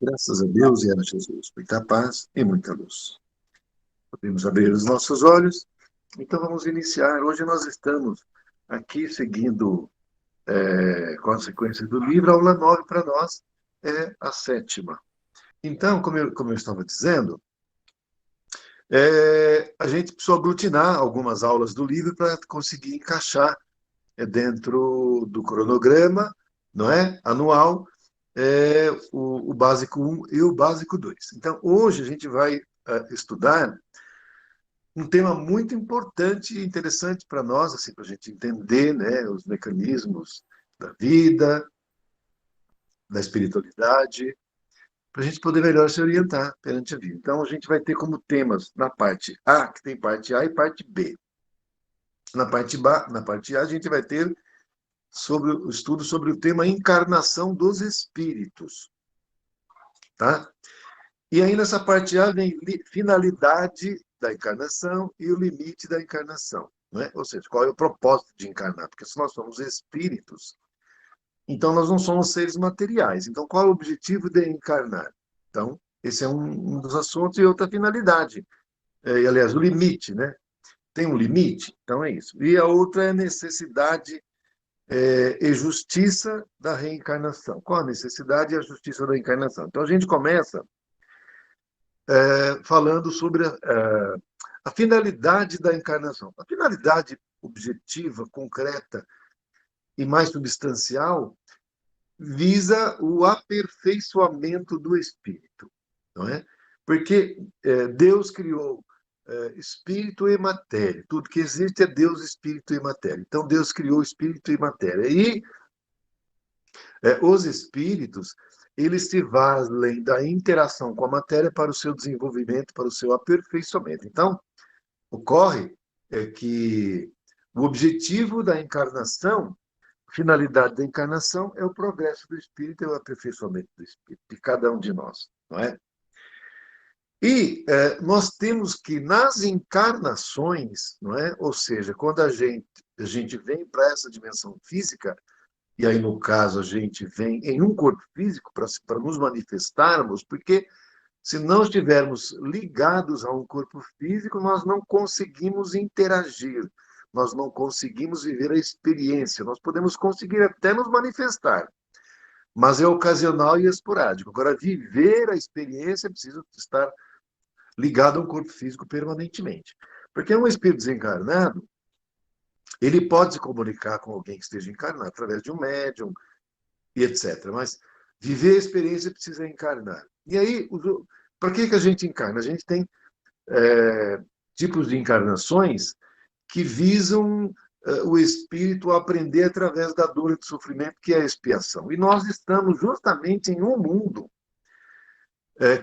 Graças a Deus e a Jesus, muita paz e muita luz. Podemos abrir os nossos olhos, então vamos iniciar. Hoje nós estamos aqui seguindo com a sequência do livro, a aula 9 para nós é a sétima. Então, como eu estava dizendo, a gente precisou aglutinar algumas aulas do livro para conseguir encaixar dentro do cronograma, não é? Anual, o básico 1 e o básico 2. Então, hoje a gente vai estudar um tema muito importante e interessante para nós, assim, para a gente entender, né, os mecanismos da vida, da espiritualidade, para a gente poder melhor se orientar perante a vida. Então, a gente vai ter como temas na parte A, que tem parte A e parte B. Na parte A, a gente vai ter sobre o estudo sobre o tema encarnação dos espíritos, tá? E aí nessa parte A vem finalidade da encarnação e o limite da encarnação, né? Ou seja, qual é o propósito de encarnar? Porque se nós somos espíritos, então nós não somos seres materiais. Então qual é o objetivo de encarnar? Então esse é um dos assuntos e outra finalidade. E, aliás, o limite, né? Tem um limite? Então é isso. E a outra é a necessidade e justiça da reencarnação. Qual a necessidade e a justiça da reencarnação? Então a gente começa falando sobre a finalidade da encarnação. A finalidade objetiva, concreta e mais substancial visa o aperfeiçoamento do espírito, não é? Porque Deus criou espírito e matéria. Tudo que existe é Deus, espírito e matéria. Então Deus criou espírito e matéria. E os espíritos, eles se valem da interação com a matéria para o seu desenvolvimento, para o seu aperfeiçoamento. Então, ocorre que o objetivo da encarnação, a finalidade da encarnação é o progresso do espírito e o aperfeiçoamento do espírito, de cada um de nós, não é? E nós temos que, nas encarnações, não é? Ou seja, quando a gente vem para essa dimensão física, e aí, no caso, a gente vem em um corpo físico para nos manifestarmos, porque se não estivermos ligados a um corpo físico, nós não conseguimos interagir, nós não conseguimos viver a experiência, nós podemos conseguir até nos manifestar, mas é ocasional e esporádico. Agora, viver a experiência precisa estar ligado a um corpo físico permanentemente. Porque um espírito desencarnado, ele pode se comunicar com alguém que esteja encarnado através de um médium, e etc. Mas viver a experiência precisa encarnar. E aí, para que a gente encarna? A gente tem tipos de encarnações que visam o espírito a aprender através da dor e do sofrimento, que é a expiação. E nós estamos justamente em um mundo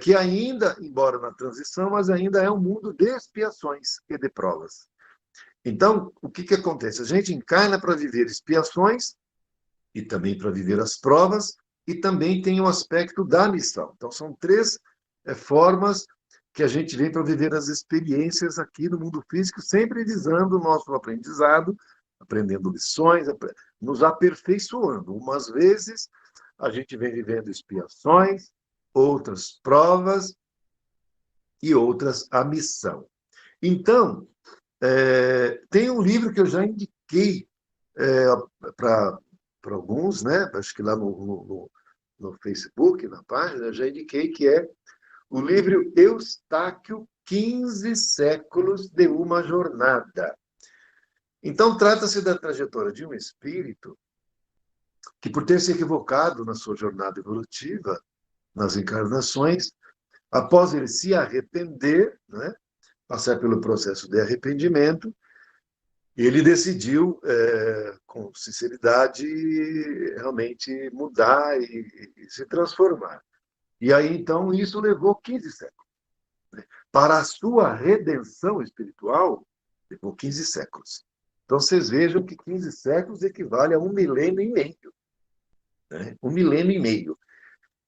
que ainda, embora na transição, mas ainda é um mundo de expiações e de provas. Então, o que acontece? A gente encarna para viver expiações e também para viver as provas, e também tem o aspecto da missão. Então, são três formas que a gente vem para viver as experiências aqui no mundo físico, sempre visando o nosso aprendizado, aprendendo lições, nos aperfeiçoando. Umas vezes a gente vem vivendo expiações, outras provas e outras a missão. Então, tem um livro que eu já indiquei para alguns, né? Acho que lá no Facebook, na página, eu já indiquei que é o livro Eustáquio, 15 séculos de uma jornada. Então, trata-se da trajetória de um espírito que, por ter se equivocado na sua jornada evolutiva, nas encarnações, após ele se arrepender, né, passar pelo processo de arrependimento, ele decidiu, com sinceridade, realmente mudar e se transformar. E aí, então, isso levou 15 séculos. Para a sua redenção espiritual, levou 15 séculos. Então, vocês vejam que 15 séculos equivale a 1,5 milênio. Né? 1,5 milênio.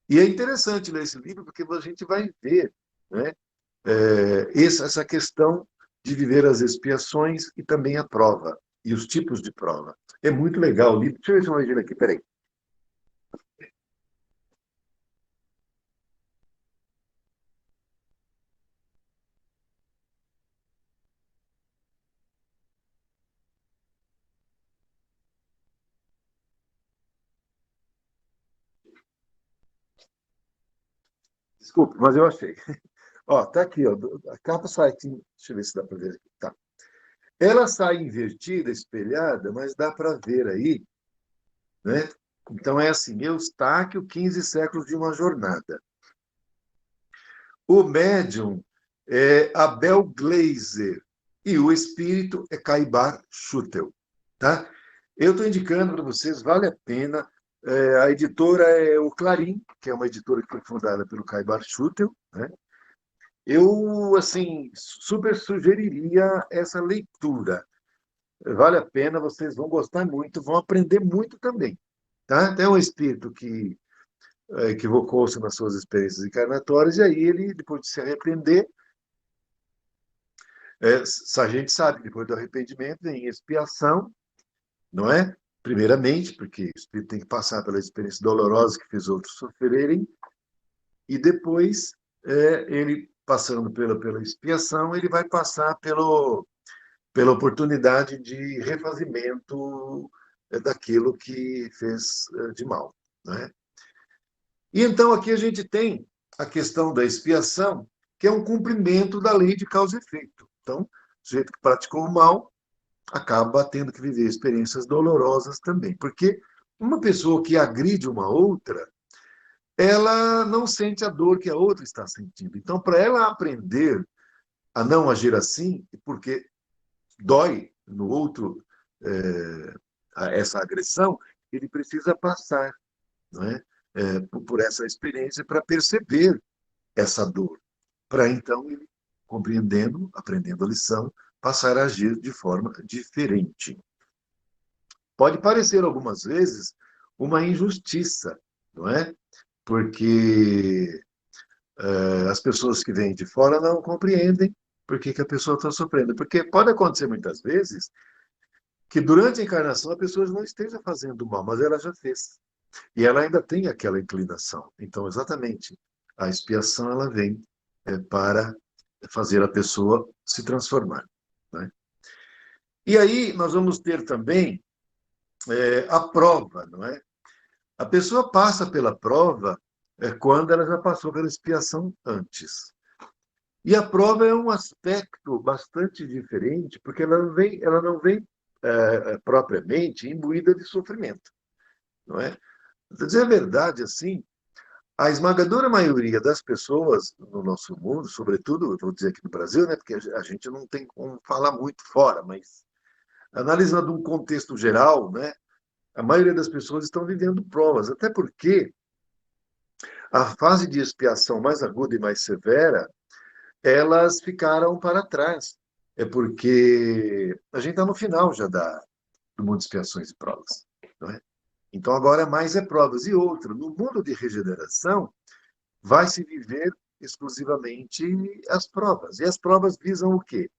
E é interessante ler esse livro, porque a gente vai ver, né, essa questão de viver as expiações e também a prova, e os tipos de prova. É muito legal o livro. Deixa eu ver se eu vou ver aqui, peraí. Desculpe, mas eu achei. Ó, tá aqui, ó, a capa sai aqui. Deixa eu ver se dá para ver aqui. Tá. Ela sai invertida, espelhada, mas dá para ver aí, né? Então é assim, Eustáquio, 15 séculos de uma jornada. O médium é Abel Gleiser e o espírito é Caibar Schutel, tá? Eu estou indicando para vocês, vale a pena. A editora é o Clarim, que é uma editora que foi fundada pelo Caibar Schutel, né? Eu, assim, super sugeriria essa leitura. Vale a pena, vocês vão gostar muito, vão aprender muito também, tá? Tem um espírito que equivocou-se nas suas experiências encarnatórias, e aí ele, depois de se arrepender, a gente sabe que depois do arrependimento vem expiação, não é? Primeiramente, porque o espírito tem que passar pela experiência dolorosa que fez outros sofrerem, e depois, ele passando pela expiação, ele vai passar pela oportunidade de refazimento daquilo que fez de mal, né? E então aqui a gente tem a questão da expiação, que é um cumprimento da lei de causa e efeito. Então, o sujeito que praticou o mal acaba tendo que viver experiências dolorosas também, porque uma pessoa que agride uma outra, ela não sente a dor que a outra está sentindo. Então, para ela aprender a não agir assim, porque dói no outro essa agressão, ele precisa passar, não é? Por essa experiência para perceber essa dor, para então ele, compreendendo, aprendendo a lição, passar a agir de forma diferente. Pode parecer algumas vezes uma injustiça, não é? Porque as pessoas que vêm de fora não compreendem por que a pessoa está sofrendo. Porque pode acontecer muitas vezes que durante a encarnação a pessoa não esteja fazendo mal, mas ela já fez. E ela ainda tem aquela inclinação. Então, exatamente, a expiação ela vem para fazer a pessoa se transformar, né? E aí nós vamos ter também a prova, não é? A pessoa passa pela prova quando ela já passou pela expiação antes. E a prova é um aspecto bastante diferente, porque ela não vem propriamente imbuída de sofrimento, não é? Para dizer a verdade, assim, a esmagadora maioria das pessoas no nosso mundo, sobretudo, eu vou dizer aqui no Brasil, né, porque a gente não tem como falar muito fora, mas analisando um contexto geral, né, a maioria das pessoas estão vivendo provas, até porque a fase de expiação mais aguda e mais severa, elas ficaram para trás. É porque a gente está no final já do mundo de expiações e provas, não é? Então agora mais é provas. E outra, no mundo de regeneração, vai se viver exclusivamente as provas. E as provas visam o quê?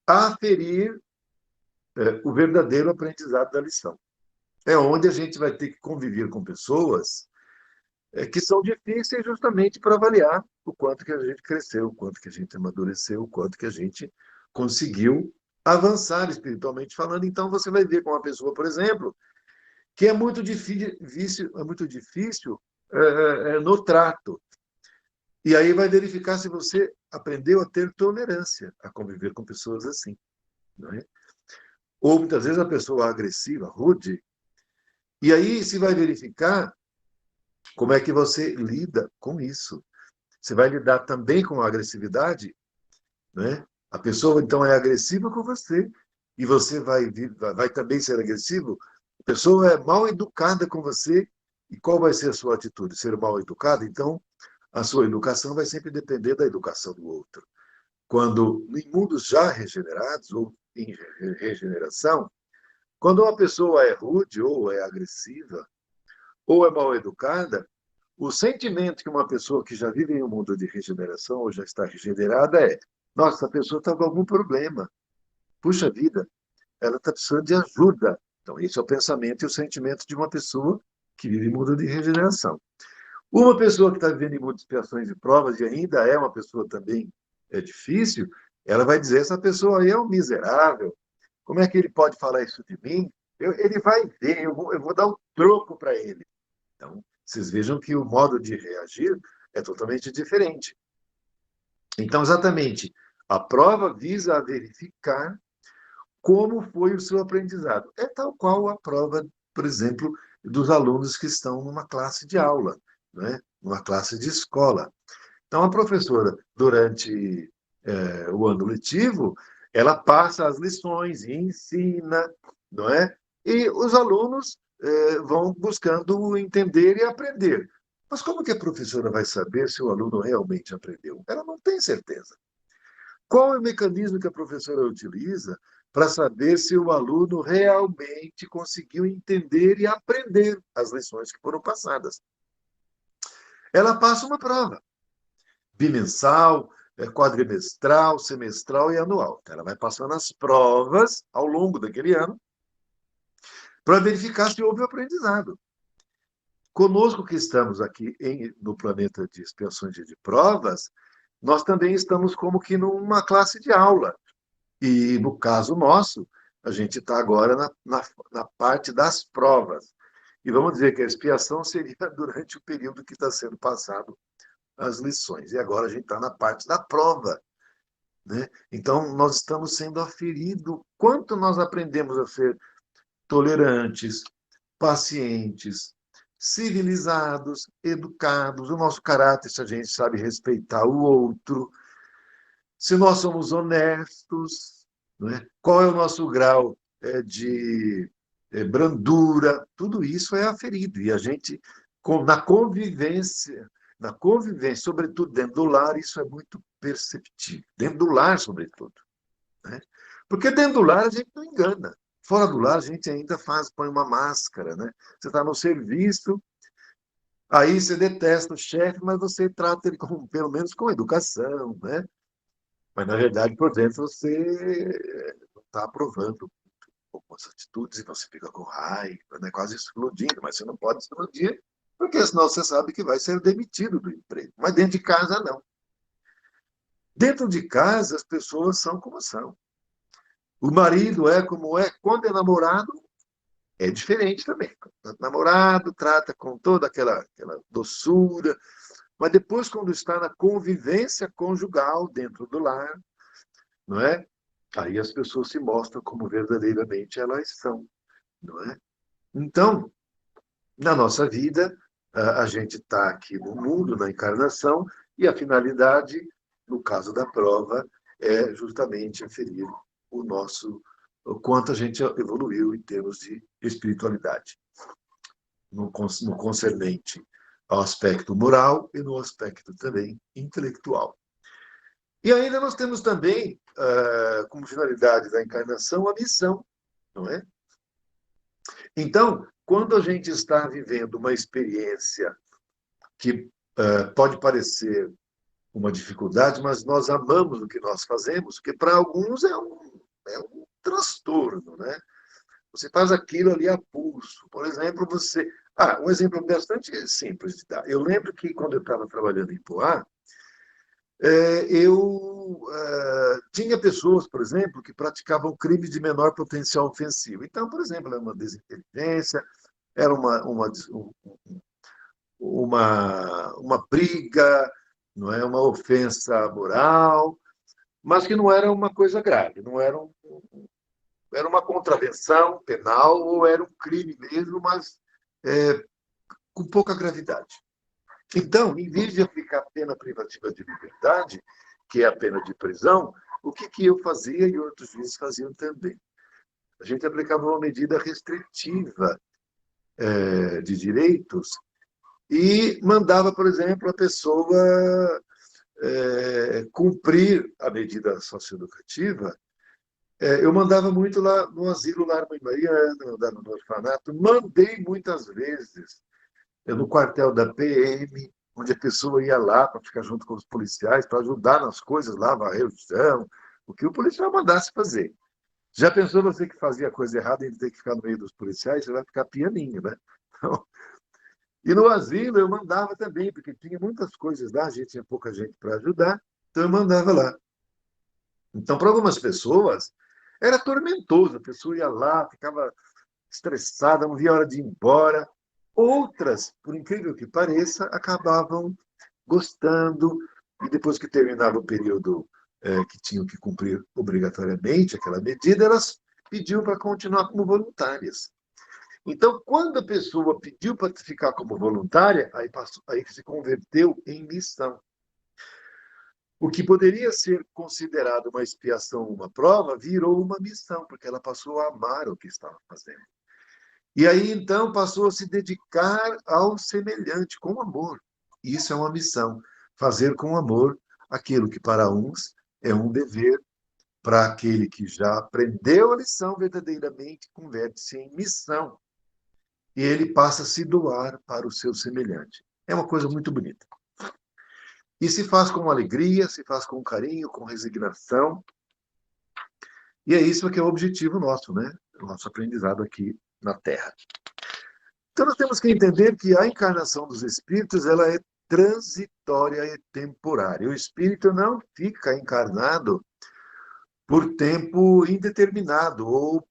Aferir o verdadeiro aprendizado da lição. É onde a gente vai ter que conviver com pessoas que são difíceis justamente para avaliar o quanto que a gente cresceu, o quanto que a gente amadureceu, o quanto que a gente conseguiu avançar espiritualmente falando. Então você vai ver com uma pessoa, por exemplo, que é muito difícil no trato. E aí vai verificar se você aprendeu a ter tolerância a conviver com pessoas assim, não é? Ou muitas vezes a pessoa agressiva, rude, e aí se vai verificar como é que você lida com isso. Você vai lidar também com a agressividade, né? A pessoa então é agressiva com você e você vai também ser agressivo. A pessoa é mal educada com você e qual vai ser a sua atitude? Ser mal educado? Então, a sua educação vai sempre depender da educação do outro. Quando em mundos já regenerados ou em regeneração, quando uma pessoa é rude ou é agressiva ou é mal educada, o sentimento que uma pessoa que já vive em um mundo de regeneração ou já está regenerada é: nossa, a pessoa está com algum problema. Puxa vida, ela está precisando de ajuda. Então, esse é o pensamento e o sentimento de uma pessoa que vive em mundo de regeneração. Uma pessoa que está vivendo em mundo de expiações e provas e ainda é uma pessoa também difícil, ela vai dizer: essa pessoa aí é um miserável. Como é que ele pode falar isso de mim? Ele vai ver, eu vou dar um troco para ele. Então, vocês vejam que o modo de reagir é totalmente diferente. Então, exatamente, a prova visa a verificar como foi o seu aprendizado. É tal qual a prova, por exemplo, dos alunos que estão numa classe de aula, né? Numa classe de escola. Então, a professora, durante o ano letivo, ela passa as lições, ensina, não é? E os alunos vão buscando entender e aprender. Mas como que a professora vai saber se o aluno realmente aprendeu? Ela não tem certeza. Qual é o mecanismo que a professora utiliza para saber se o aluno realmente conseguiu entender e aprender as lições que foram passadas? Ela passa uma prova bimensal, quadrimestral, semestral e anual. Ela vai passando as provas ao longo daquele ano para verificar se houve aprendizado. Conosco que estamos aqui no planeta de expiações e de provas, nós também estamos como que numa classe de aula. E, no caso nosso, a gente está agora na parte das provas. E vamos dizer que a expiação seria durante o período que está sendo passado as lições. E agora a gente está na parte da prova. Né? Então, nós estamos sendo aferidos quanto nós aprendemos a ser tolerantes, pacientes, civilizados, educados, o nosso caráter, se a gente sabe respeitar o outro, se nós somos honestos, né? Qual é o nosso grau de brandura, tudo isso é aferido. E a gente, na convivência, sobretudo dentro do lar, isso é muito perceptível. Dentro do lar, sobretudo. Né? Porque dentro do lar a gente não engana. Fora do lar a gente ainda põe uma máscara. Né? Você está no serviço, aí você detesta o chefe, mas você trata ele pelo menos com educação, né? Mas, na verdade, por dentro, você não está aprovando algumas atitudes e você fica com raiva, né? Quase explodindo, mas você não pode explodir, porque senão você sabe que vai ser demitido do emprego. Mas dentro de casa, não. Dentro de casa, as pessoas são como são. O marido é como é. Quando é namorado, é diferente também. Quando é namorado, trata com toda aquela doçura, mas depois, quando está na convivência conjugal dentro do lar, não é? Aí as pessoas se mostram como verdadeiramente elas são, não é? Então, na nossa vida, a gente está aqui no mundo, na encarnação, e a finalidade, no caso da prova, é justamente aferir o quanto a gente evoluiu em termos de espiritualidade, no concernente ao aspecto moral e no aspecto também intelectual. E ainda nós temos também, como finalidade da encarnação, a missão, não é? Então, quando a gente está vivendo uma experiência que pode parecer uma dificuldade, mas nós amamos o que nós fazemos, porque para alguns é um transtorno, né? Você faz aquilo ali a pulso. Por exemplo, um exemplo bastante simples de dar. Eu lembro que quando eu estava trabalhando em Poá, eu tinha pessoas, por exemplo, que praticavam crimes de menor potencial ofensivo. Então, por exemplo, era uma desinteligência, era uma briga, não é uma ofensa moral, mas que não era uma coisa grave, não era uma contravenção penal ou era um crime mesmo, mas com pouca gravidade. Então, em vez de aplicar a pena privativa de liberdade, que é a pena de prisão, o que eu fazia e outros juízes faziam também? A gente aplicava uma medida restritiva de direitos e mandava, por exemplo, a pessoa cumprir a medida socioeducativa. Eu mandava muito lá no asilo Lar Mãe Mariana, no orfanato, mandei muitas vezes no quartel da PM, onde a pessoa ia lá para ficar junto com os policiais, para ajudar nas coisas lá, varrer o chão, o que o policial mandasse fazer. Já pensou você que fazia coisa errada e ter que ficar no meio dos policiais? Você vai ficar pianinho, né? Então, e no asilo eu mandava também, porque tinha muitas coisas lá, a gente tinha pouca gente para ajudar, então eu mandava lá. Então, para algumas pessoas, era tormentoso, a pessoa ia lá, ficava estressada, não via a hora de ir embora. Outras, por incrível que pareça, acabavam gostando, e depois que terminava o período que tinham que cumprir obrigatoriamente aquela medida, elas pediam para continuar como voluntárias. Então, quando a pessoa pediu para ficar como voluntária, aí se converteu em missão. O que poderia ser considerado uma expiação, uma prova, virou uma missão, porque ela passou a amar o que estava fazendo. E aí, então, passou a se dedicar ao semelhante, com amor. Isso é uma missão. Fazer com amor aquilo que para uns é um dever, para aquele que já aprendeu a lição verdadeiramente, converte-se em missão. E ele passa a se doar para o seu semelhante. É uma coisa muito bonita. E se faz com alegria, se faz com carinho, com resignação. E é isso que é o objetivo nosso, né? O nosso aprendizado aqui na Terra. Então, nós temos que entender que a encarnação dos espíritos ela é transitória e temporária. O espírito não fica encarnado por tempo indeterminado ou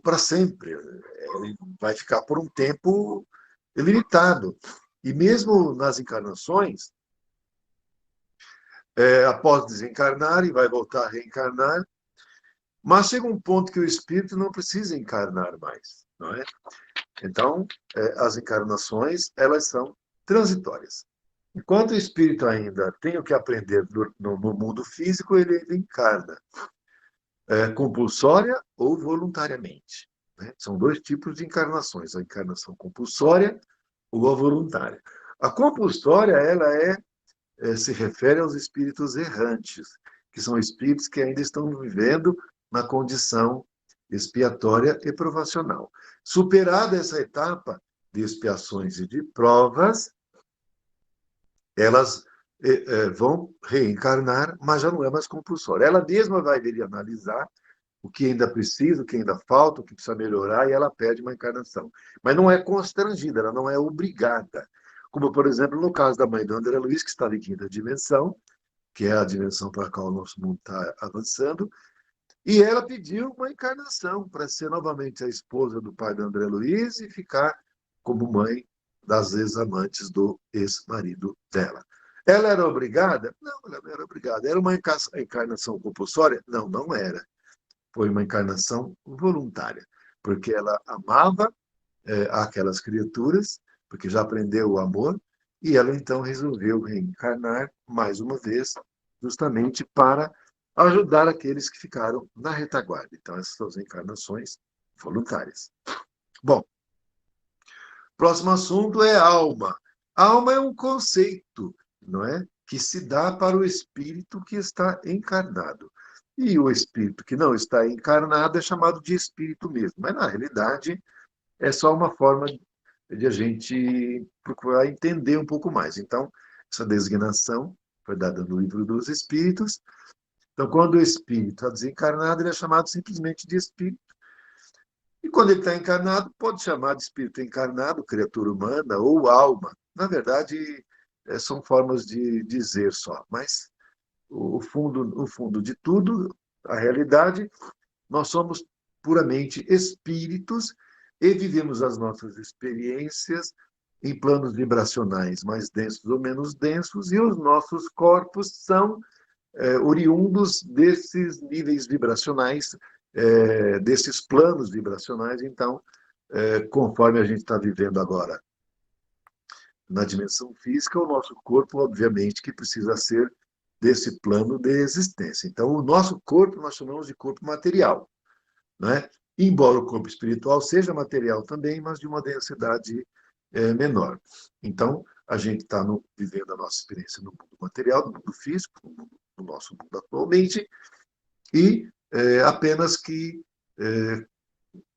para sempre. Ele vai ficar por um tempo limitado. E mesmo nas encarnações, após desencarnar e vai voltar a reencarnar, mas chega um ponto que o espírito não precisa encarnar mais, não é? Então, as encarnações, elas são transitórias. Enquanto o espírito ainda tem o que aprender no mundo físico, ele encarna, compulsória ou voluntariamente, né? São dois tipos de encarnações, a encarnação compulsória ou a voluntária. A compulsória, ela se refere aos espíritos errantes, que são espíritos que ainda estão vivendo na condição expiatória e provacional. Superada essa etapa de expiações e de provas, elas vão reencarnar, mas já não é mais compulsória. Ela mesma vai vir analisar o que ainda precisa, o que ainda falta, o que precisa melhorar, e ela pede uma encarnação. Mas não é constrangida, ela não é obrigada. Como, por exemplo, no caso da mãe do André Luiz, que estava em quinta dimensão, que é a dimensão para a qual o nosso mundo está avançando, e ela pediu uma encarnação para ser novamente a esposa do pai do André Luiz e ficar como mãe das ex-amantes do ex-marido dela. Ela era obrigada? Não, ela não era obrigada. Era uma encarnação compulsória? Não, não era. Foi uma encarnação voluntária, porque ela amava aquelas criaturas, porque já aprendeu o amor, e ela então resolveu reencarnar mais uma vez, justamente para ajudar aqueles que ficaram na retaguarda. Então, essas são as encarnações voluntárias. Bom, próximo assunto é alma. Alma é um conceito, não é? Que se dá para o espírito que está encarnado. E o espírito que não está encarnado é chamado de espírito mesmo. Mas, na realidade, é só uma forma de a gente procurar entender um pouco mais. Então, essa designação foi dada no Livro dos Espíritos. Então, quando o espírito está desencarnado, ele é chamado simplesmente de espírito. E quando ele está encarnado, pode chamar de espírito encarnado, criatura humana ou alma. Na verdade, são formas de dizer só. Mas o fundo de tudo, a realidade, nós somos puramente espíritos e vivemos as nossas experiências em planos vibracionais mais densos ou menos densos, e os nossos corpos são oriundos desses níveis vibracionais, desses planos vibracionais. Então, conforme a gente está vivendo agora na dimensão física, o nosso corpo, obviamente, que precisa ser desse plano de existência. Então, o nosso corpo nós chamamos de corpo material, né? Embora o corpo espiritual seja material também, mas de uma densidade menor. Então, a gente está vivendo a nossa experiência no mundo material, no mundo físico, no nosso mundo atualmente, e apenas que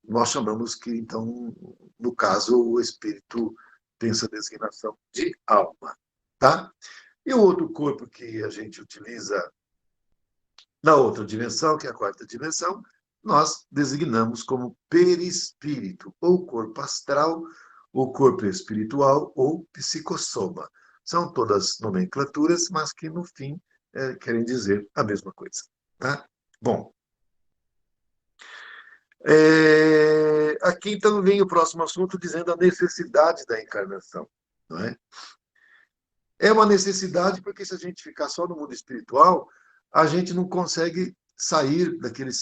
nós chamamos que, então, no caso, o espírito tem essa designação de alma. Tá? E o outro corpo que a gente utiliza na outra dimensão, que é a quarta dimensão, nós designamos como perispírito, ou corpo astral, ou corpo espiritual, ou psicossoma. São todas nomenclaturas, mas que, no fim, querem dizer a mesma coisa. Tá? Bom, aqui então vem o próximo assunto dizendo a necessidade da encarnação. Não é? É uma necessidade, porque se a gente ficar só no mundo espiritual, a gente não consegue sair daquele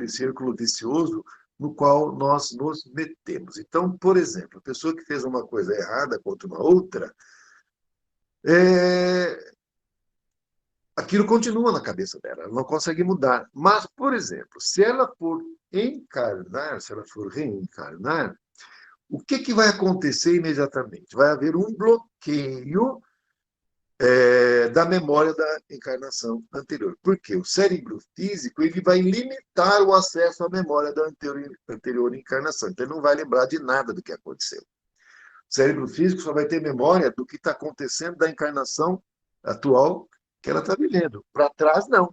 círculo vicioso no qual nós nos metemos. Então, por exemplo, a pessoa que fez uma coisa errada contra uma outra, é, aquilo continua na cabeça dela, ela não consegue mudar. Mas, por exemplo, se ela for encarnar, se ela for reencarnar, o que vai acontecer imediatamente? Vai haver um bloqueio da memória da encarnação anterior. Porque o cérebro físico ele vai limitar o acesso à memória da anterior encarnação. Então, ele não vai lembrar de nada do que aconteceu. O cérebro físico só vai ter memória do que está acontecendo da encarnação atual que ela está vivendo. Para trás, não.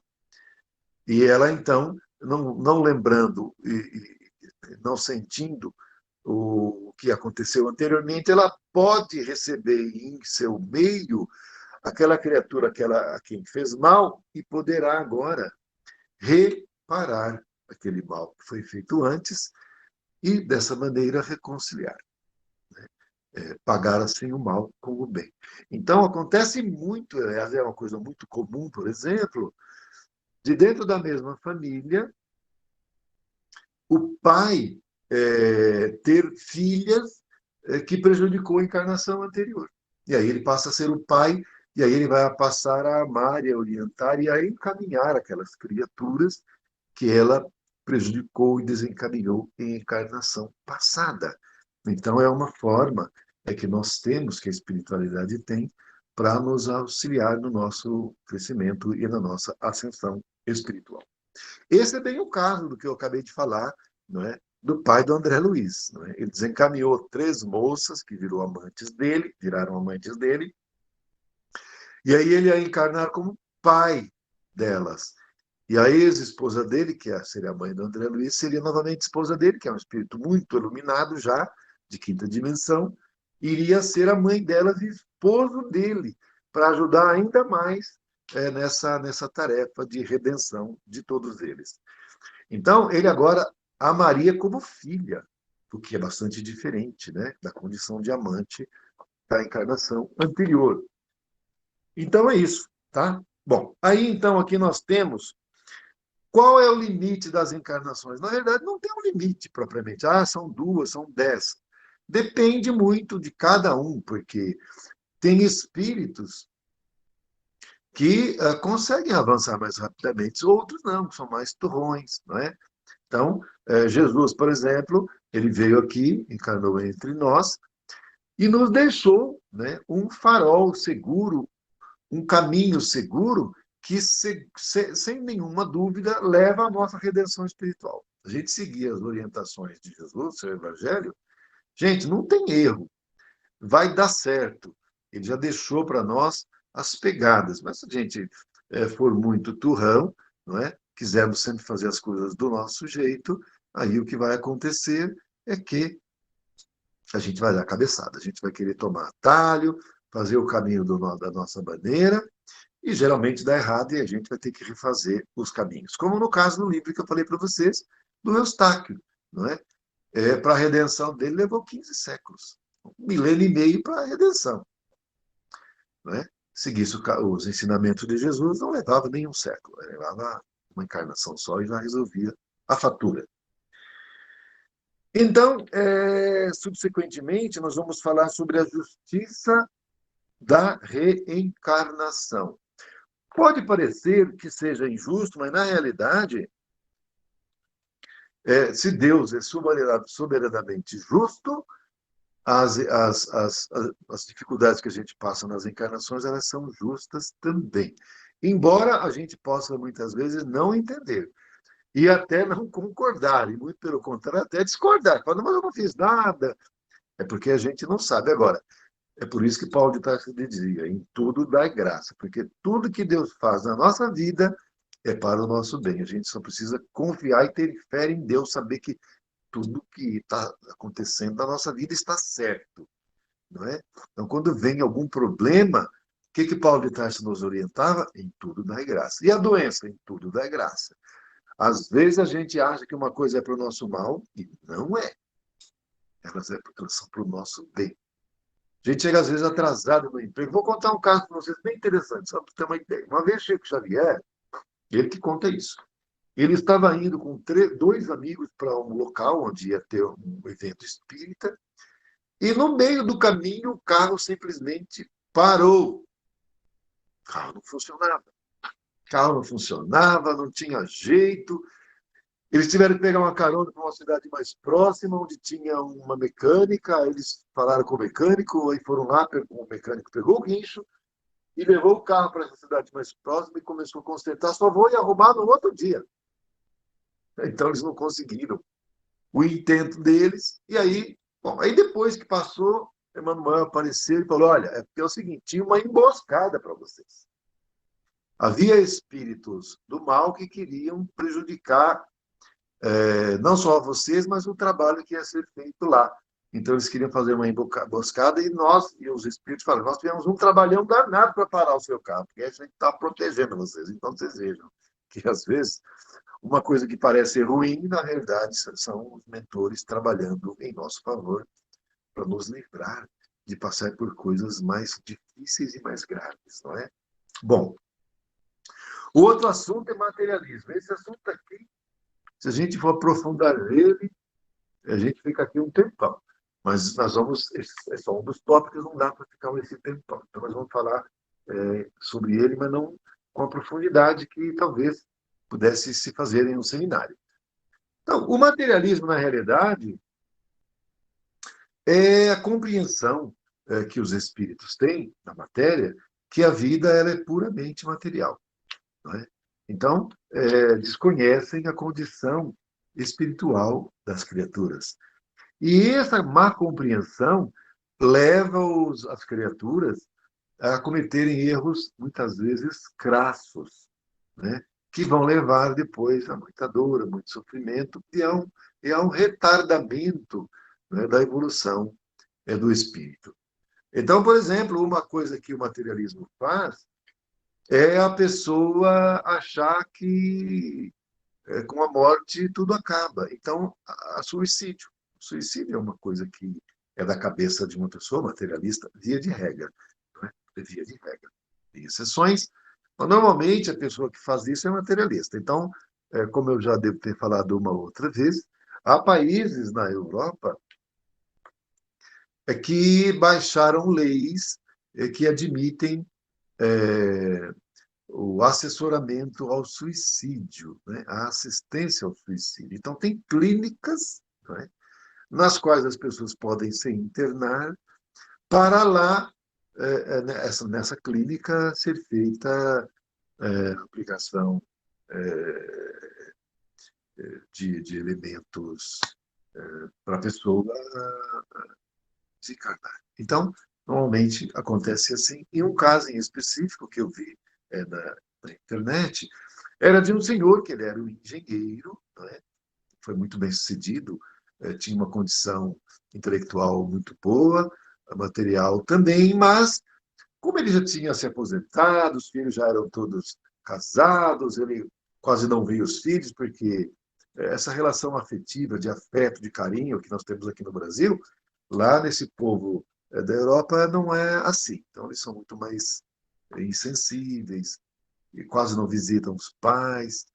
E ela, então, não lembrando e não sentindo o que aconteceu anteriormente, ela pode receber em seu meio aquela criatura a quem fez mal e poderá agora reparar aquele mal que foi feito antes e, dessa maneira, reconciliar. Pagar assim o mal com o bem. Então, acontece muito, é uma coisa muito comum, por exemplo, de dentro da mesma família, o pai ter filhas que prejudicou a encarnação anterior. E aí ele passa a ser o pai, e aí ele vai passar a amar e a orientar e a encaminhar aquelas criaturas que ela prejudicou e desencaminhou em encarnação passada. Então, é uma forma que nós temos, que a espiritualidade tem, para nos auxiliar no nosso crescimento e na nossa ascensão espiritual. Esse é bem o caso do que eu acabei de falar, não é? Do pai do André Luiz. Não é? Ele desencaminhou 3 moças que viraram amantes dele, e aí ele ia encarnar como pai delas. E a ex-esposa dele, seria a mãe do André Luiz, seria novamente esposa dele, que é um espírito muito iluminado já, de quinta dimensão, iria ser a mãe delas e esposo dele, para ajudar ainda mais nessa tarefa de redenção de todos eles. Então, ele agora amaria como filha, o que é bastante diferente, né, da condição de amante da encarnação anterior. Então, é isso, tá? Bom, aí então aqui nós temos qual é o limite das encarnações. Na verdade, não tem um limite propriamente. São 2, são 10. Depende muito de cada um, porque tem espíritos que conseguem avançar mais rapidamente, outros não, são mais turrões, não é? Então, Jesus, por exemplo, ele veio aqui, encarnou entre nós e nos deixou, né, um farol seguro, um caminho seguro que, sem nenhuma dúvida, leva à nossa redenção espiritual. A gente seguir as orientações de Jesus, seu Evangelho, gente, não tem erro, vai dar certo. Ele já deixou para nós as pegadas, mas se a gente for muito turrão, não é? Quisermos sempre fazer as coisas do nosso jeito, aí o que vai acontecer é que a gente vai dar cabeçada, a gente vai querer tomar atalho, fazer o caminho da nossa maneira, e geralmente dá errado e a gente vai ter que refazer os caminhos. Como no caso do livro que eu falei para vocês, do Eustáquio. Não é? Para a redenção dele levou 15 séculos. 1,5 milênio para a redenção. Não é? Seguisse os ensinamentos de Jesus, não levava nenhum século. Levava uma encarnação só e já resolvia a fatura. Então, subsequentemente, nós vamos falar sobre a justiça da reencarnação. Pode parecer que seja injusto, mas, na realidade, se Deus é soberanamente justo, as dificuldades que a gente passa nas encarnações, elas são justas também. Embora a gente possa, muitas vezes, não entender. E até não concordar, e muito pelo contrário, até discordar. Falar, mas eu não fiz nada. É porque a gente não sabe. Agora, é por isso que Paulo de Tarso dizia, em tudo dá graça, porque tudo que Deus faz na nossa vida é para o nosso bem. A gente só precisa confiar e ter fé em Deus, saber que tudo que está acontecendo na nossa vida está certo. Não é? Então, quando vem algum problema, o que Paulo de Tarso nos orientava? Em tudo dá graça. E a doença? Em tudo dá graça. Às vezes a gente acha que uma coisa é para o nosso mal, e não é. Elas são para o nosso bem. A gente chega, às vezes, atrasado no emprego. Vou contar um caso para vocês bem interessante, só para ter uma ideia. Uma vez, Chico Xavier, ele que conta isso. Ele estava indo com dois amigos para um local onde ia ter um evento espírita, e no meio do caminho o carro simplesmente parou. O carro não funcionava. O carro não funcionava, não tinha jeito. Eles tiveram que pegar uma carona para uma cidade mais próxima, onde tinha uma mecânica. Eles falaram com o mecânico, aí foram lá, o mecânico pegou o guincho e levou o carro para essa cidade mais próxima e começou a consertar. Só vou arrumar no outro dia. Então eles não conseguiram o intento deles. E aí, bom, aí depois que passou, Emmanuel apareceu e falou: olha, é porque é o seguinte, tinha uma emboscada para vocês. Havia espíritos do mal que queriam prejudicar não só a vocês, mas o trabalho que ia ser feito lá. Então, eles queriam fazer uma emboscada e nós, e os espíritos falaram, nós tivemos um trabalhão danado para parar o seu carro, porque a gente está protegendo vocês. Então, vocês vejam que, às vezes, uma coisa que parece ruim, na realidade, são os mentores trabalhando em nosso favor para nos livrar de passar por coisas mais difíceis e mais graves, não é? Bom, o outro assunto é materialismo. Esse assunto aqui, se a gente for aprofundar ele, a gente fica aqui um tempão. Mas nós vamos, esse é só um dos tópicos, não dá para ficar esse tempão. Então, nós vamos falar sobre ele, mas não com a profundidade que talvez pudesse se fazer em um seminário. Então, o materialismo, na realidade, é a compreensão que os espíritos têm na matéria que a vida ela é puramente material. Não é? Então, desconhecem a condição espiritual das criaturas. E essa má compreensão leva as criaturas a cometerem erros, muitas vezes, crassos, né? Que vão levar depois a muita dor, a muito sofrimento e a um retardamento, né, da evolução do espírito. Então, por exemplo, uma coisa que o materialismo faz é a pessoa achar que com a morte tudo acaba. Então, a suicídio. O suicídio é uma coisa que é da cabeça de uma pessoa materialista, via de regra. Não é? Via de regra. Tem exceções, mas normalmente a pessoa que faz isso é materialista. Então, como eu já devo ter falado uma outra vez, há países na Europa que baixaram leis que admitem é, o assessoramento ao suicídio, né? A assistência ao suicídio. Então, tem clínicas, né, nas quais as pessoas podem se internar para lá, nessa clínica, ser feita aplicação de elementos para a pessoa desencarnar. Então, normalmente acontece assim. E um caso em específico que eu vi na internet era de um senhor que ele era um engenheiro, né? Foi muito bem sucedido, tinha uma condição intelectual muito boa, material também, mas como ele já tinha se aposentado, os filhos já eram todos casados, ele quase não via os filhos, porque essa relação afetiva, de afeto, de carinho que nós temos aqui no Brasil, lá nesse povo da Europa não é assim. Então, eles são muito mais insensíveis, e quase não visitam os pais.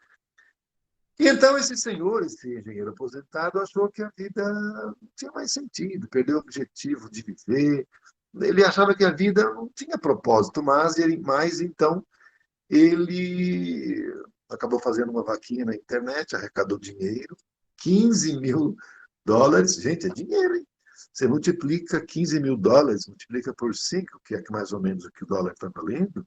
E então esse senhor, esse engenheiro aposentado, achou que a vida não tinha mais sentido, perdeu o objetivo de viver. Ele achava que a vida não tinha propósito, mas então ele acabou fazendo uma vaquinha na internet, arrecadou dinheiro, US$ 15.000. Gente, é dinheiro, hein? Você multiplica US$ 15.000, multiplica por 5, que é mais ou menos o que o dólar está valendo,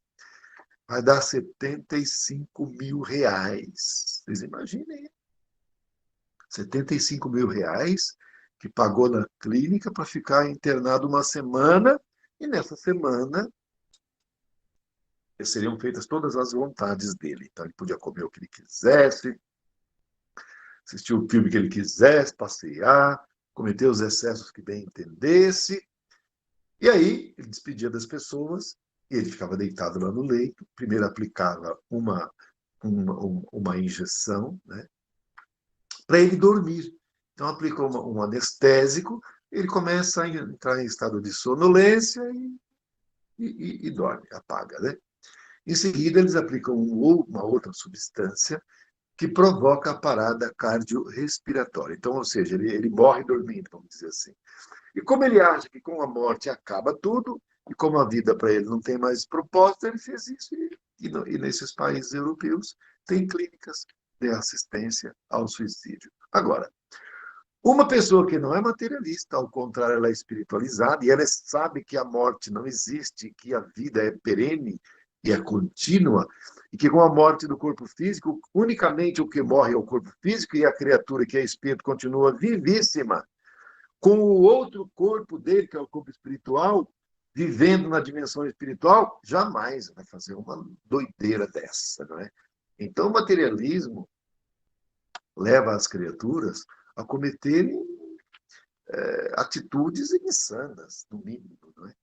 vai dar R$ 75.000. Vocês imaginem, R$ 75.000 que pagou na clínica para ficar internado uma semana, e nessa semana seriam feitas todas as vontades dele. Então, ele podia comer o que ele quisesse, assistir o filme que ele quisesse, passear, cometer os excessos que bem entendesse. E aí, ele despedia das pessoas e ele ficava deitado lá no leito. Primeiro aplicava uma injeção, né, para ele dormir. Então, aplicou um anestésico ele começa a entrar em estado de sonolência e dorme, apaga, né? Em seguida, eles aplicam uma outra substância que provoca a parada cardiorrespiratória. Então, ou seja, ele morre dormindo, vamos dizer assim. E como ele acha que com a morte acaba tudo, e como a vida para ele não tem mais propósito, ele fez isso. E nesses países europeus tem clínicas de assistência ao suicídio. Agora, uma pessoa que não é materialista, ao contrário, ela é espiritualizada, e ela sabe que a morte não existe, que a vida é perene e é contínua, e que com a morte do corpo físico, unicamente o que morre é o corpo físico, e a criatura que é espírito continua vivíssima, com o outro corpo dele, que é o corpo espiritual, vivendo na dimensão espiritual, jamais vai fazer uma doideira dessa, não é? Então, o materialismo leva as criaturas a cometerem atitudes insanas, no mínimo, não é?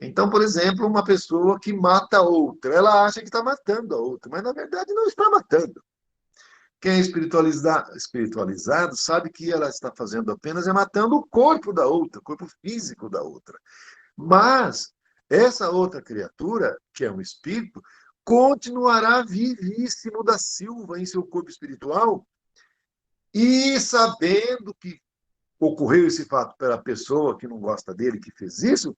Então, por exemplo, uma pessoa que mata outra, ela acha que está matando a outra, mas na verdade não está matando. Quem é espiritualizado sabe que ela está fazendo apenas é matando o corpo da outra, o corpo físico da outra. Mas essa outra criatura, que é um espírito, continuará vivíssimo da Silva em seu corpo espiritual e sabendo que ocorreu esse fato pela pessoa que não gosta dele, que fez isso,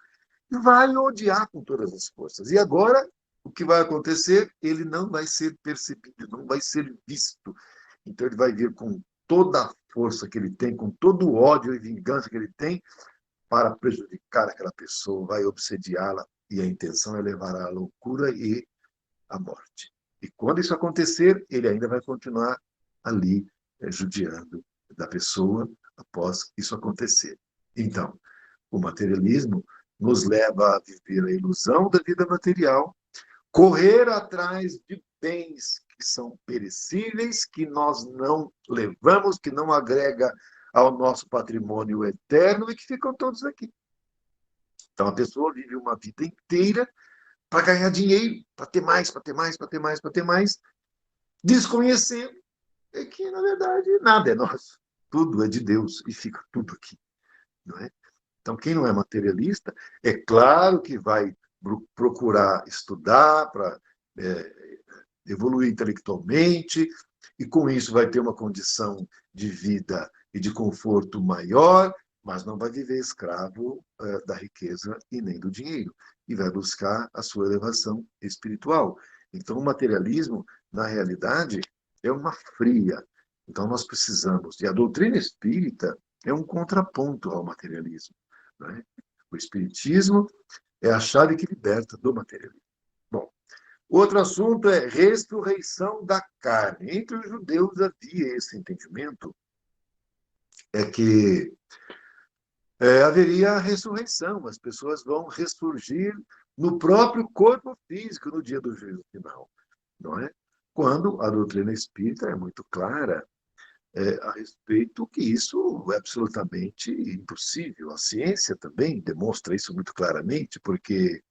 vai odiar com todas as forças. E agora, o que vai acontecer? Ele não vai ser percebido, não vai ser visto. Então, ele vai vir com toda a força que ele tem, com todo o ódio e vingança que ele tem, para prejudicar aquela pessoa, vai obsediá-la, e a intenção é levá-la à loucura e à morte. E quando isso acontecer, ele ainda vai continuar ali, judiando da pessoa após isso acontecer. Então, o materialismo nos leva a viver a ilusão da vida material, correr atrás de bens que são perecíveis, que nós não levamos, que não agrega ao nosso patrimônio eterno e que ficam todos aqui. Então, a pessoa vive uma vida inteira para ganhar dinheiro, para ter mais, para ter mais, para ter mais, para ter mais, desconhecendo que, na verdade, nada é nosso. Tudo é de Deus e fica tudo aqui. Não é? Então, quem não é materialista, é claro que vai procurar estudar para evoluir intelectualmente, e com isso vai ter uma condição de vida e de conforto maior, mas não vai viver escravo da riqueza e nem do dinheiro, e vai buscar a sua elevação espiritual. Então, o materialismo, na realidade, é uma fria. Então, nós precisamos, e a doutrina espírita é um contraponto ao materialismo. Né? O espiritismo é a chave que liberta do materialismo. Bom, outro assunto é ressurreição da carne. Entre os judeus havia esse entendimento, é que haveria a ressurreição, as pessoas vão ressurgir no próprio corpo físico no dia do juízo final, não é? Quando a doutrina espírita é muito clara a respeito que isso é absolutamente impossível. A ciência também demonstra isso muito claramente, porque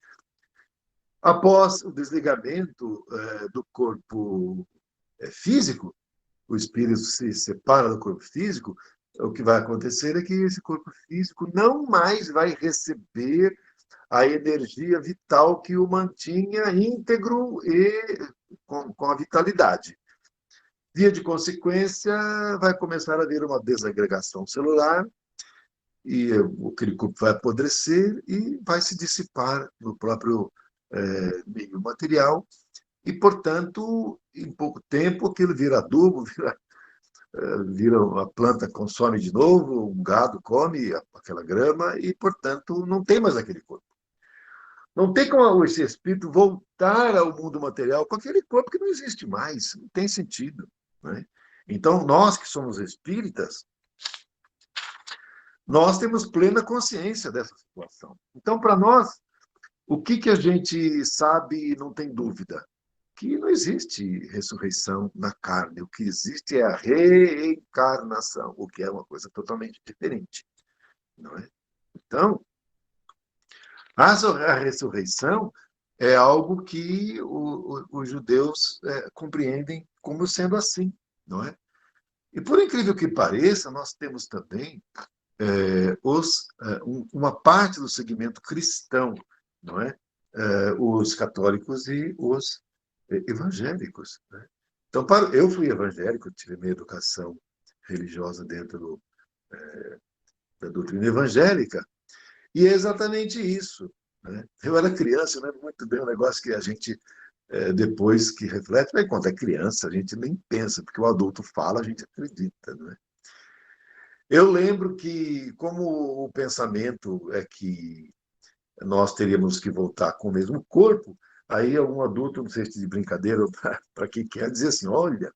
após o desligamento do corpo físico, o espírito se separa do corpo físico, o que vai acontecer é que esse corpo físico não mais vai receber a energia vital que o mantinha íntegro e com a vitalidade. Via de consequência, vai começar a haver uma desagregação celular, e aquele corpo vai apodrecer e vai se dissipar no próprio meio material, e, portanto, em pouco tempo, aquilo vira adubo, vira a planta consome de novo, um gado come aquela grama e, portanto, não tem mais aquele corpo. Não tem como esse espírito voltar ao mundo material com aquele corpo que não existe mais, não tem sentido. Né? Então, nós que somos espíritas, nós temos plena consciência dessa situação. Então, para nós, o que a gente sabe e não tem dúvida? Que não existe ressurreição na carne. O que existe é a reencarnação, o que é uma coisa totalmente diferente. Não é? Então, a ressurreição é algo que os judeus compreendem como sendo assim. Não é? E por incrível que pareça, nós temos também uma parte do segmento cristão, não é? Os católicos e os evangélicos, né? Então, eu fui evangélico, tive minha educação religiosa dentro da doutrina evangélica, e é exatamente isso, né? Eu era criança, eu lembro muito bem um negócio que a gente, depois que reflete, mas quando é criança, a gente nem pensa, porque o adulto fala, a gente acredita, não é? Eu lembro que, como o pensamento é que nós teríamos que voltar com o mesmo corpo, aí algum adulto, não sei se de brincadeira ou para quem quer, dizer assim, olha,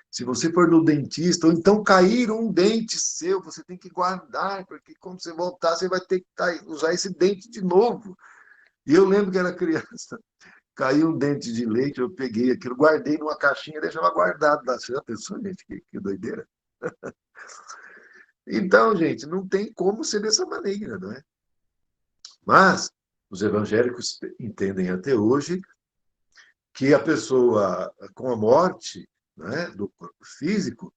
se você for no dentista, ou então cair um dente seu, você tem que guardar, porque quando você voltar, você vai ter que usar esse dente de novo. E eu lembro que era criança, caiu um dente de leite, eu peguei aquilo, guardei numa caixinha e deixava guardado lá. Você já pensou, gente? Que doideira. Então, gente, não tem como ser dessa maneira, não é? Mas os evangélicos entendem até hoje que a pessoa com a morte, né, do corpo físico,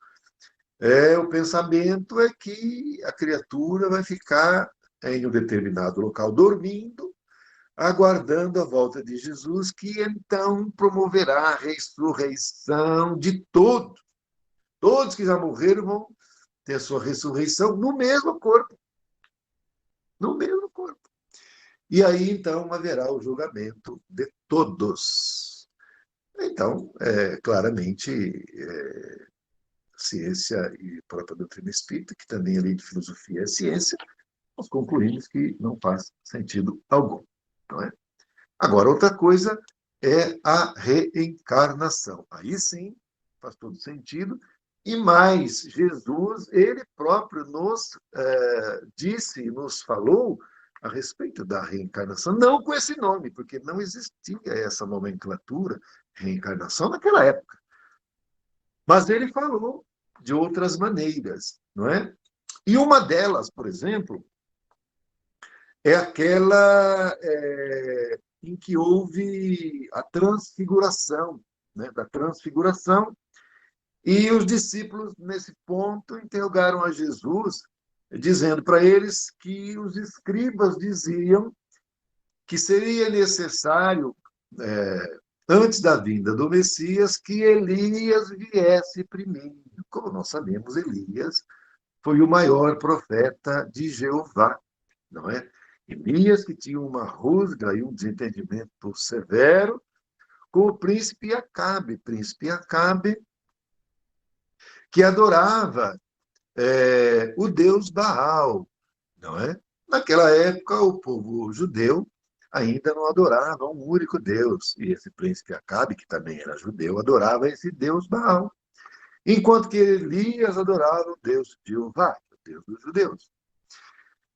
o pensamento é que a criatura vai ficar em um determinado local dormindo, aguardando a volta de Jesus, que então promoverá a ressurreição de todos. Todos que já morreram vão ter a sua ressurreição no mesmo corpo. No mesmo corpo. E aí, então, haverá o julgamento de todos. Então, claramente, ciência e própria doutrina espírita, que também, além de filosofia, é ciência, nós concluímos que não faz sentido algum. Não é? Agora, outra coisa é a reencarnação. Aí sim, faz todo sentido. E mais, Jesus, ele próprio nos disse, nos falou a respeito da reencarnação, não com esse nome, porque não existia essa nomenclatura, reencarnação, naquela época. Mas ele falou de outras maneiras, não é? E uma delas, por exemplo, é aquela em que houve a transfiguração, né? Da transfiguração, e os discípulos, nesse ponto, interrogaram a Jesus, dizendo para eles que os escribas diziam que seria necessário, antes da vinda do Messias, que Elias viesse primeiro. Como nós sabemos, Elias foi o maior profeta de Jeová, não é? Elias, que tinha uma rusga e um desentendimento severo com o príncipe Acabe. Príncipe Acabe, que adorava o deus Baal, não é? Naquela época, o povo judeu ainda não adorava um único Deus. E esse príncipe Acabe, que também era judeu, adorava esse Deus Baal. Enquanto que Elias adorava o Deus Jeová, o Deus dos judeus.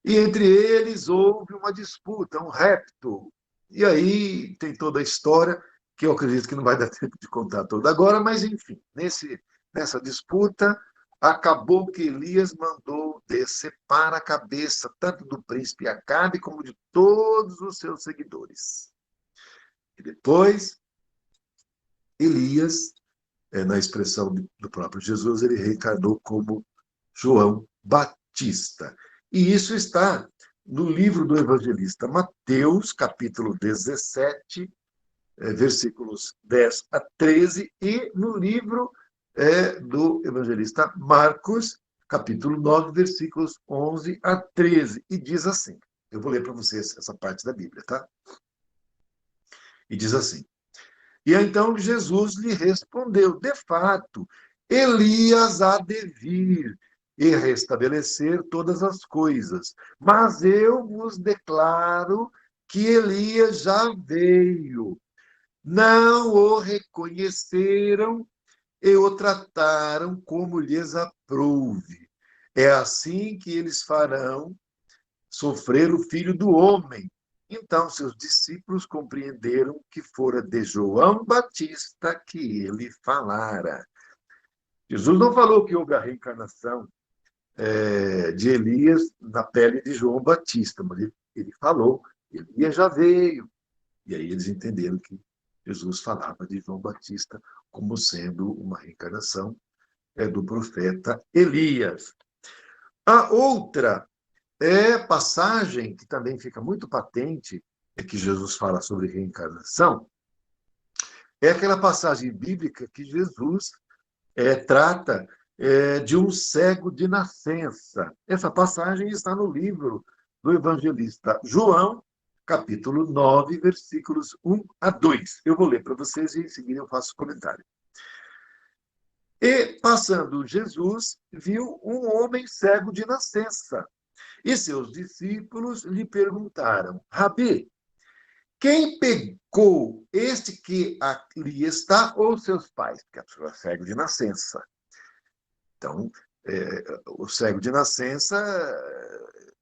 E entre eles houve uma disputa, um repto. E aí tem toda a história, que eu acredito que não vai dar tempo de contar toda agora, mas enfim, nessa disputa, acabou que Elias mandou decepar a cabeça tanto do príncipe Acabe como de todos os seus seguidores. E depois, Elias, na expressão do próprio Jesus, ele reencarnou como João Batista. E isso está no livro do evangelista Mateus, capítulo 17, versículos 10 a 13, e no livro do evangelista Marcos, capítulo 9, versículos 11 a 13. E diz assim, eu vou ler para vocês essa parte da Bíblia, tá? E diz assim, e então Jesus lhe respondeu, de fato, Elias há de vir e restabelecer todas as coisas. Mas eu vos declaro que Elias já veio. Não o reconheceram e o trataram como lhes aprouve. É assim que eles farão sofrer o Filho do Homem. Então, seus discípulos compreenderam que fora de João Batista que ele falara. Jesus não falou que houve a reencarnação de Elias na pele de João Batista, mas ele falou, Elias já veio. E aí eles entenderam que Jesus falava de João Batista como sendo uma reencarnação do profeta Elias. A outra passagem que também fica muito patente, é que Jesus fala sobre reencarnação, é aquela passagem bíblica que Jesus trata de um cego de nascença. Essa passagem está no livro do evangelista João, capítulo 9, versículos 1 a 2. Eu vou ler para vocês e em seguida eu faço comentário. E, passando Jesus, viu um homem cego de nascença. E seus discípulos lhe perguntaram: Rabi, quem pecou, este que ali está ou seus pais? Porque a pessoa é cego de nascença. Então, o cego de nascença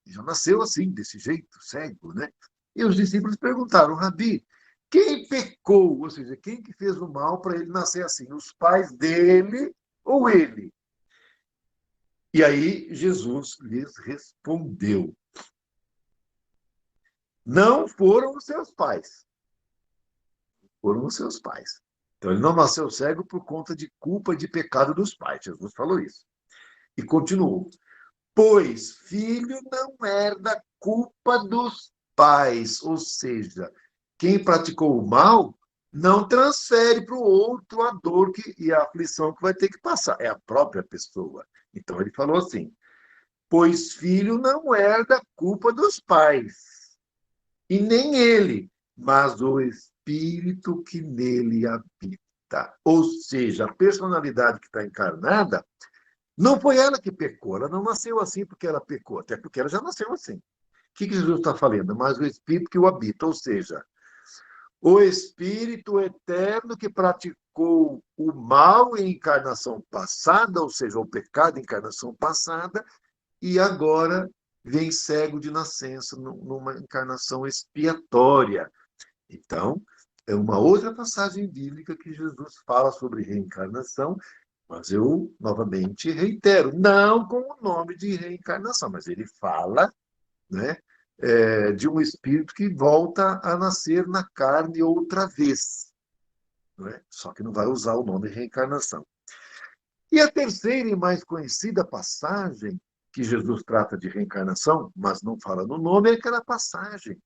já nasceu assim, desse jeito, cego, né? E os discípulos perguntaram: Rabi, quem pecou? Ou seja, quem que fez o mal para ele nascer assim? Os pais dele ou ele? E aí Jesus lhes respondeu: não foram os seus pais, foram os seus pais. Então ele não nasceu cego por conta de culpa e de pecado dos pais. Jesus falou isso. E continuou: pois filho não herda culpa dos pais, ou seja, quem praticou o mal não transfere para o outro a dor e a aflição que vai ter que passar, é a própria pessoa. Então ele falou assim: pois filho não herda culpa dos pais, e nem ele, mas o espírito que nele habita. Ou seja, a personalidade que está encarnada não foi ela que pecou, ela não nasceu assim porque ela pecou, até porque ela já nasceu assim. O que Jesus está falando? Mas o espírito que o habita, ou seja, o espírito eterno que praticou o mal em encarnação passada, ou seja, o pecado em encarnação passada, e agora vem cego de nascença numa encarnação expiatória. Então, é uma outra passagem bíblica que Jesus fala sobre reencarnação, mas eu, novamente, reitero, não com o nome de reencarnação, mas ele fala, né, de um espírito que volta a nascer na carne outra vez. Não é? Só que não vai usar o nome reencarnação. E a terceira e mais conhecida passagem que Jesus trata de reencarnação, mas não fala no nome, é aquela passagem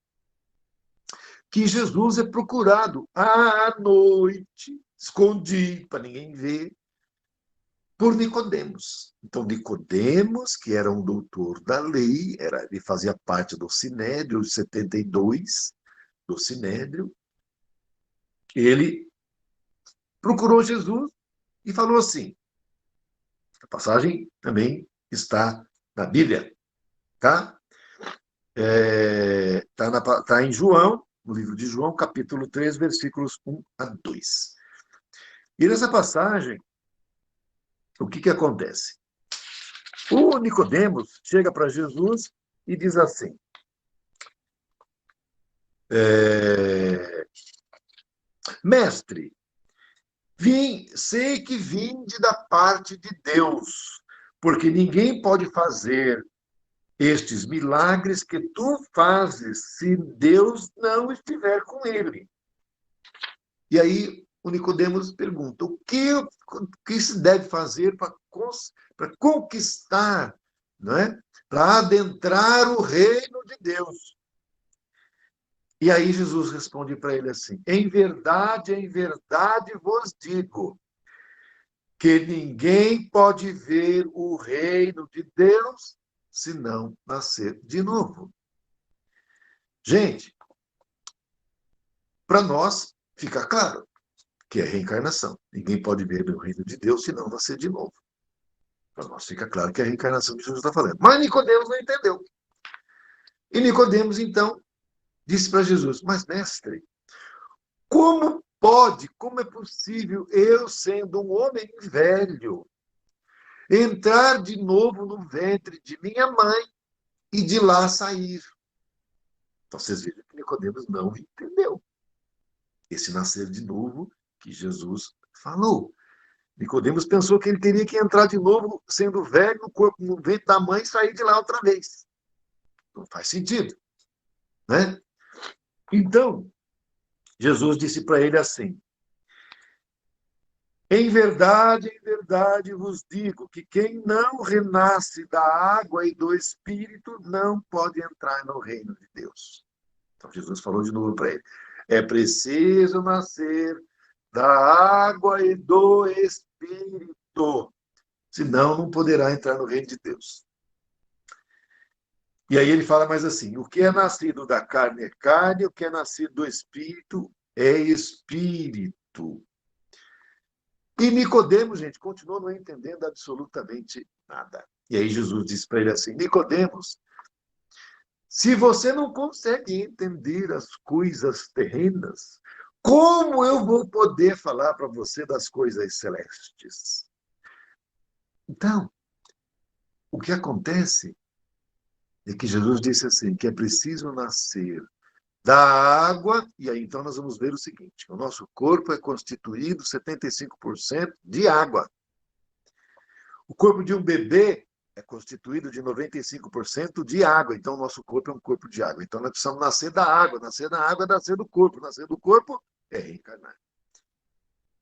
que Jesus é procurado à noite, escondido, para ninguém ver, por Nicodemos. Então, Nicodemos, que era um doutor da lei, ele fazia parte do Sinédrio, os 72 do Sinédrio, ele procurou Jesus e falou assim, a passagem também está na Bíblia, tá? Tá em João, no livro de João, capítulo 3, versículos 1 a 2. E nessa passagem, o que acontece? O Nicodemos chega para Jesus e diz assim: mestre, sei que vinde da parte de Deus, porque ninguém pode fazer estes milagres que tu fazes se Deus não estiver com ele. E aí o Nicodemos pergunta: o que se deve fazer para conquistar, não é? Para adentrar o reino de Deus? E aí Jesus responde para ele assim: em verdade vos digo que ninguém pode ver o reino de Deus se não nascer de novo. Gente, para nós fica claro que é reencarnação. Ninguém pode ver o reino de Deus se não nascer de novo. Para nós fica claro que é a reencarnação que Jesus está falando. Mas Nicodemos não entendeu. E Nicodemos, então, disse para Jesus: mas, mestre, como é possível eu, sendo um homem velho, entrar de novo no ventre de minha mãe e de lá sair? Então, vocês viram que Nicodemos não entendeu esse nascer de novo que Jesus falou. Nicodemos pensou que ele teria que entrar de novo, sendo velho, no corpo, no ventre da mãe, e sair de lá outra vez. Não faz sentido, né? Então, Jesus disse para ele assim: em verdade vos digo que quem não renasce da água e do Espírito não pode entrar no reino de Deus. Então Jesus falou de novo para ele: é preciso nascer da água e do Espírito, senão não poderá entrar no reino de Deus. E aí ele fala mais assim: o que é nascido da carne é carne, o que é nascido do Espírito é Espírito. E Nicodemos, gente, continua não entendendo absolutamente nada. E aí Jesus diz para ele assim: Nicodemos, se você não consegue entender as coisas terrenas, como eu vou poder falar para você das coisas celestes? Então, o que acontece é que Jesus disse assim, que é preciso nascer da água, e aí então nós vamos ver o seguinte: o nosso corpo é constituído 75% de água. O corpo de um bebê é constituído de 95% de água, então o nosso corpo é um corpo de água. Então nós precisamos nascer da água, nascer da água é nascer do corpo é reencarnar.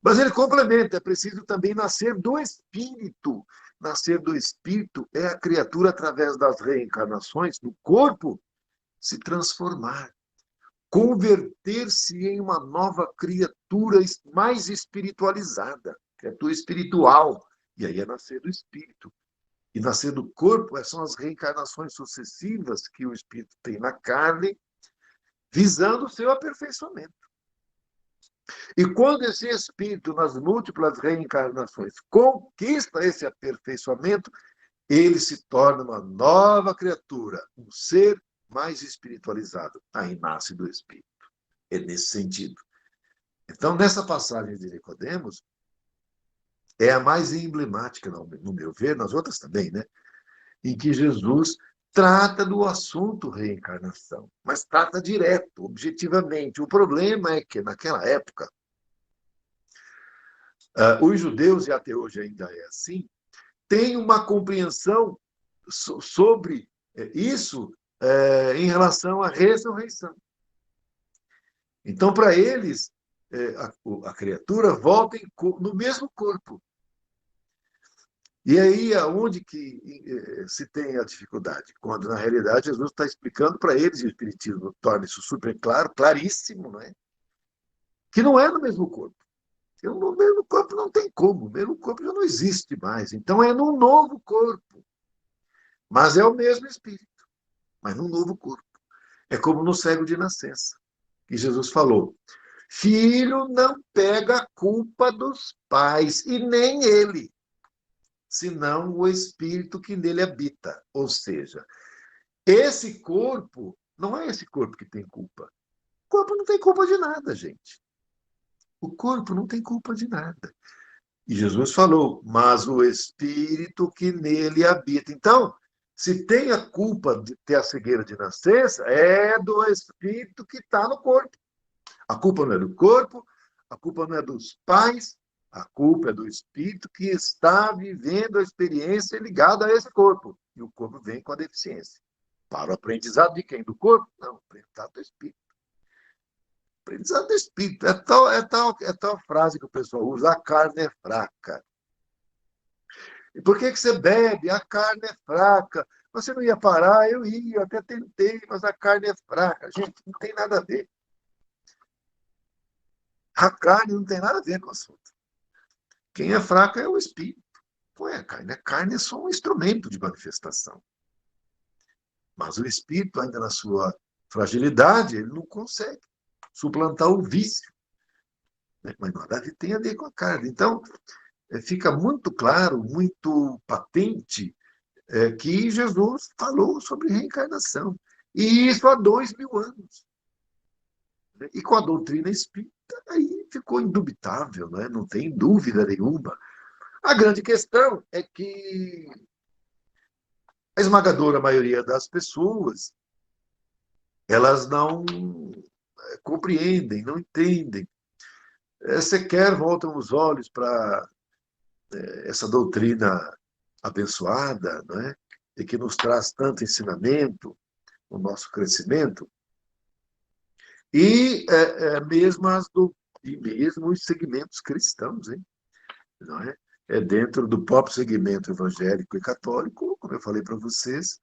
Mas ele complementa, é preciso também nascer do Espírito. Nascer do Espírito é a criatura, através das reencarnações, do corpo, se transformar, converter-se em uma nova criatura mais espiritualizada, criatura espiritual. E aí é nascer do Espírito. E nascer do corpo são as reencarnações sucessivas que o Espírito tem na carne, visando o seu aperfeiçoamento. E quando esse Espírito, nas múltiplas reencarnações, conquista esse aperfeiçoamento, ele se torna uma nova criatura, um ser mais espiritualizado. Aí nasce do Espírito. É nesse sentido. Então, nessa passagem de Nicodemos, é a mais emblemática, no meu ver, nas outras também, né? Em que Jesus trata do assunto reencarnação, mas trata direto, objetivamente. O problema é que, naquela época, os judeus, e até hoje ainda é assim, têm uma compreensão sobre isso em relação à ressurreição. Então, para eles, a criatura volta no mesmo corpo. E aí, aonde que se tem a dificuldade? Quando, na realidade, Jesus está explicando para eles, e o Espiritismo torna isso super claro, claríssimo, não é? Que não é no mesmo corpo. No mesmo corpo não tem como, o mesmo corpo já não existe mais. Então, é num novo corpo. Mas é o mesmo Espírito, mas num novo corpo. É como no cego de nascença, que Jesus falou: filho não pega a culpa dos pais, e nem ele, senão o Espírito que nele habita. Ou seja, esse corpo não é esse corpo que tem culpa. O corpo não tem culpa de nada, gente. O corpo não tem culpa de nada. E Jesus falou, mas o Espírito que nele habita. Então, se tem a culpa de ter a cegueira de nascença, é do Espírito que está no corpo. A culpa não é do corpo, a culpa não é dos pais, a culpa é do Espírito que está vivendo a experiência ligada a esse corpo. E o corpo vem com a deficiência. Para o aprendizado de quem? Do corpo? Não, aprendizado do Espírito. Aprendizado do Espírito. É tal frase que o pessoal usa: a carne é fraca. E por que você bebe? A carne é fraca. Você não ia parar? Eu ia, até tentei, mas a carne é fraca. Gente, não tem nada a ver. A carne não tem nada a ver com o assunto. Quem é fraco é o espírito. Não é a carne. A carne é só um instrumento de manifestação. Mas o espírito, ainda na sua fragilidade, ele não consegue suplantar o vício. Mas nada tem a ver com a carne. Então, fica muito claro, muito patente, que Jesus falou sobre reencarnação. E isso há 2000 anos. E com a doutrina espírita, aí ficou indubitável, não tem dúvida nenhuma. A grande questão é que a esmagadora maioria das pessoas, elas não compreendem, não entendem. Sequer voltam os olhos para essa doutrina abençoada, não é? E que nos traz tanto ensinamento, o nosso crescimento, e mesmo os segmentos cristãos, hein? não é? É dentro do próprio segmento evangélico e católico, como eu falei para vocês,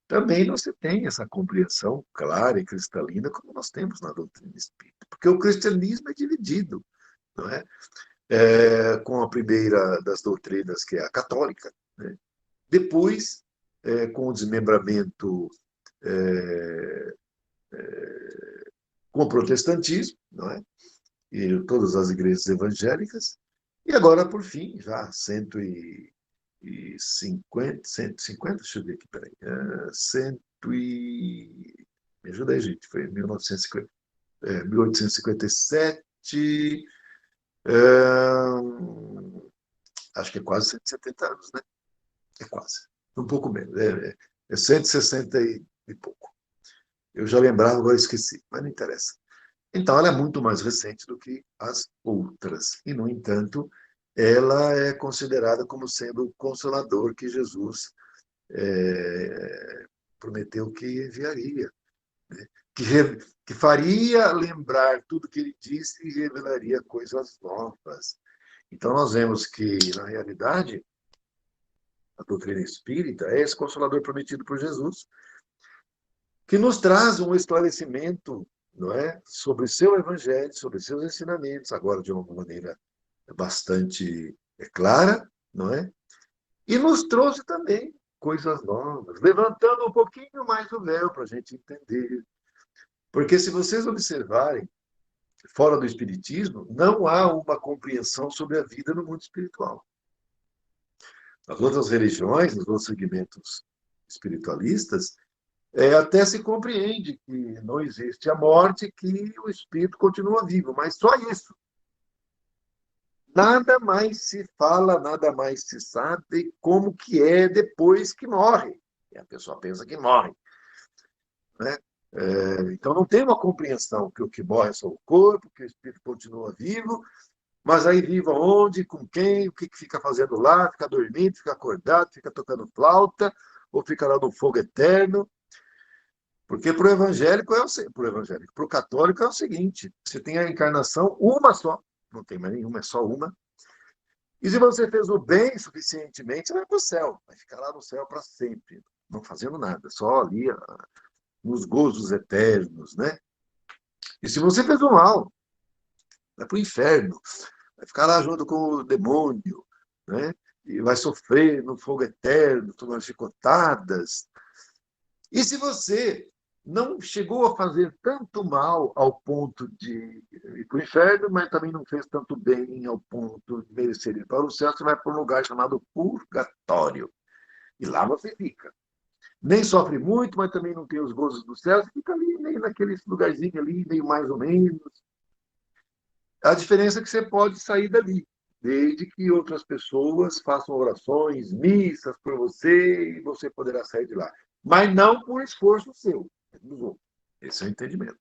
também não se tem essa compreensão clara e cristalina como nós temos na doutrina espírita, porque o cristianismo é dividido, não é? Com a primeira das doutrinas, que é a católica, né? Depois, com o desmembramento é, com o protestantismo, não é? E todas as igrejas evangélicas, e agora, por fim, já 150, deixa eu ver aqui, peraí, me ajuda aí, gente, foi em 1950, 1857, é, acho que é quase 170 anos, né? É quase, um pouco menos, é 160 e pouco. Eu já lembrava, agora esqueci, mas não interessa. Então, ela é muito mais recente do que as outras. E, no entanto, ela é considerada como sendo o consolador que Jesus prometeu que enviaria, né? Que faria lembrar tudo que ele disse e revelaria coisas novas. Então, nós vemos que, na realidade, a doutrina espírita é esse consolador prometido por Jesus, que nos traz um esclarecimento, não é, sobre o seu evangelho, sobre os seus ensinamentos, agora de uma maneira bastante clara, não é? E nos trouxe também coisas novas, levantando um pouquinho mais o véu para a gente entender. Porque se vocês observarem, fora do espiritismo, não há uma compreensão sobre a vida no mundo espiritual. Nas outras religiões, nos outros segmentos espiritualistas, até se compreende que não existe a morte, que o espírito continua vivo, mas só isso. Nada mais se fala, nada mais se sabe como que é depois que morre. E a pessoa pensa que morre, né? Então não tem uma compreensão que o que morre é só o corpo, que o espírito continua vivo, mas aí vivo aonde, com quem, o que fica fazendo lá, fica dormindo, fica acordado, fica tocando flauta, ou fica lá no fogo eterno. Porque para o evangélico para o católico é o seguinte: você tem a encarnação uma só, não tem mais nenhuma, é só uma. E se você fez o bem suficientemente, você vai para o céu, vai ficar lá no céu para sempre, não fazendo nada, só ali nos gozos eternos, né? E se você fez o mal, vai para o inferno, vai ficar lá junto com o demônio, né? E vai sofrer no fogo eterno, tomando chicotadas. E se você não chegou a fazer tanto mal ao ponto de ir para o inferno, mas também não fez tanto bem ao ponto de merecer ir para o céu, você vai para um lugar chamado purgatório. E lá você fica. Nem sofre muito, mas também não tem os gozos do céu, você fica ali, meio naquele lugarzinho ali, meio mais ou menos. A diferença é que você pode sair dali, desde que outras pessoas façam orações, missas por você, e você poderá sair de lá. Mas não por esforço seu, é dos outros. Esse é o entendimento.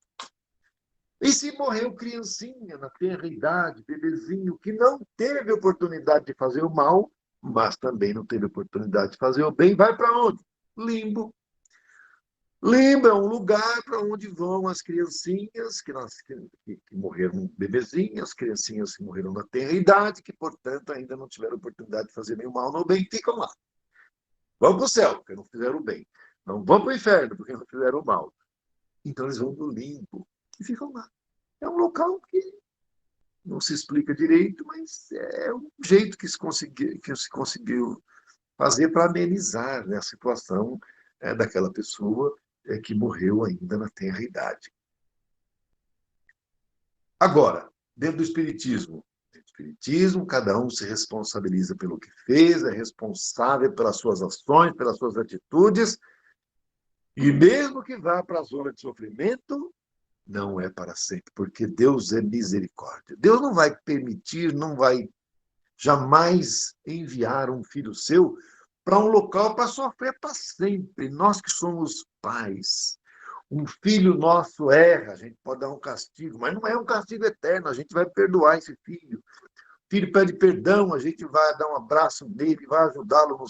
E se morreu criancinha na tenra idade, bebezinho, que não teve oportunidade de fazer o mal, mas também não teve oportunidade de fazer o bem, vai para onde? Limbo. Limbo é um lugar para onde vão as criancinhas que morreram bebezinhas, criancinhas que morreram na tenra idade, que, portanto, ainda não tiveram oportunidade de fazer nenhum mal no bem, ficam lá. Vão para o céu, porque não fizeram o bem. Não vão para o inferno, porque não fizeram o mal. Então, eles vão no limbo e ficam lá. É um local que não se explica direito, mas é um jeito que se conseguiu fazer para amenizar, né, a situação daquela pessoa que morreu ainda na tenra idade. Agora, dentro do Espiritismo, cada um se responsabiliza pelo que fez, é responsável pelas suas ações, pelas suas atitudes, e mesmo que vá para a zona de sofrimento, não é para sempre, porque Deus é misericórdia. Deus não vai permitir, não vai jamais enviar um filho seu para um local para sofrer para sempre. Nós que somos pais, um filho nosso erra, a gente pode dar um castigo, mas não é um castigo eterno, a gente vai perdoar esse filho. O filho pede perdão, a gente vai dar um abraço nele, vai ajudá-lo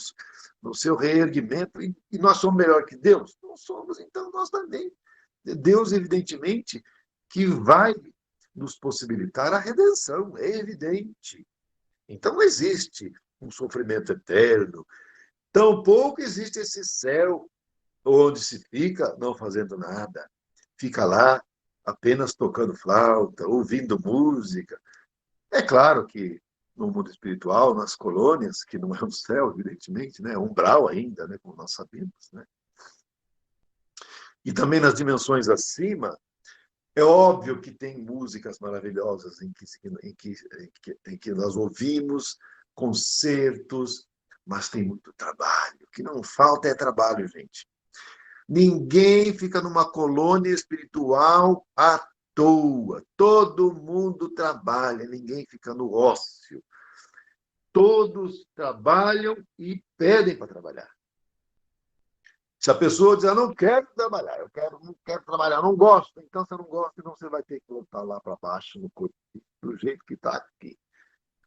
no seu reerguimento, e nós somos melhor que Deus? Não somos, então nós também. Deus, evidentemente, que vai nos possibilitar a redenção, é evidente. Então não existe um sofrimento eterno. Tampouco existe esse céu onde se fica não fazendo nada. Fica lá apenas tocando flauta, ouvindo música. É claro que no mundo espiritual, nas colônias, que não é um céu, evidentemente, né? É um umbral ainda, né? Como nós sabemos, né? E também nas dimensões acima, é óbvio que tem músicas maravilhosas em que nós ouvimos, concertos, mas tem muito trabalho. O que não falta é trabalho, gente. Ninguém fica numa colônia espiritual à toa. Todo mundo trabalha, ninguém fica no ócio. Todos trabalham e pedem para trabalhar. Se a pessoa dizer, eu não quero trabalhar, não quero trabalhar, eu não gosto, então você não gosta, então você vai ter que voltar lá para baixo, no corpo, do jeito que está aqui.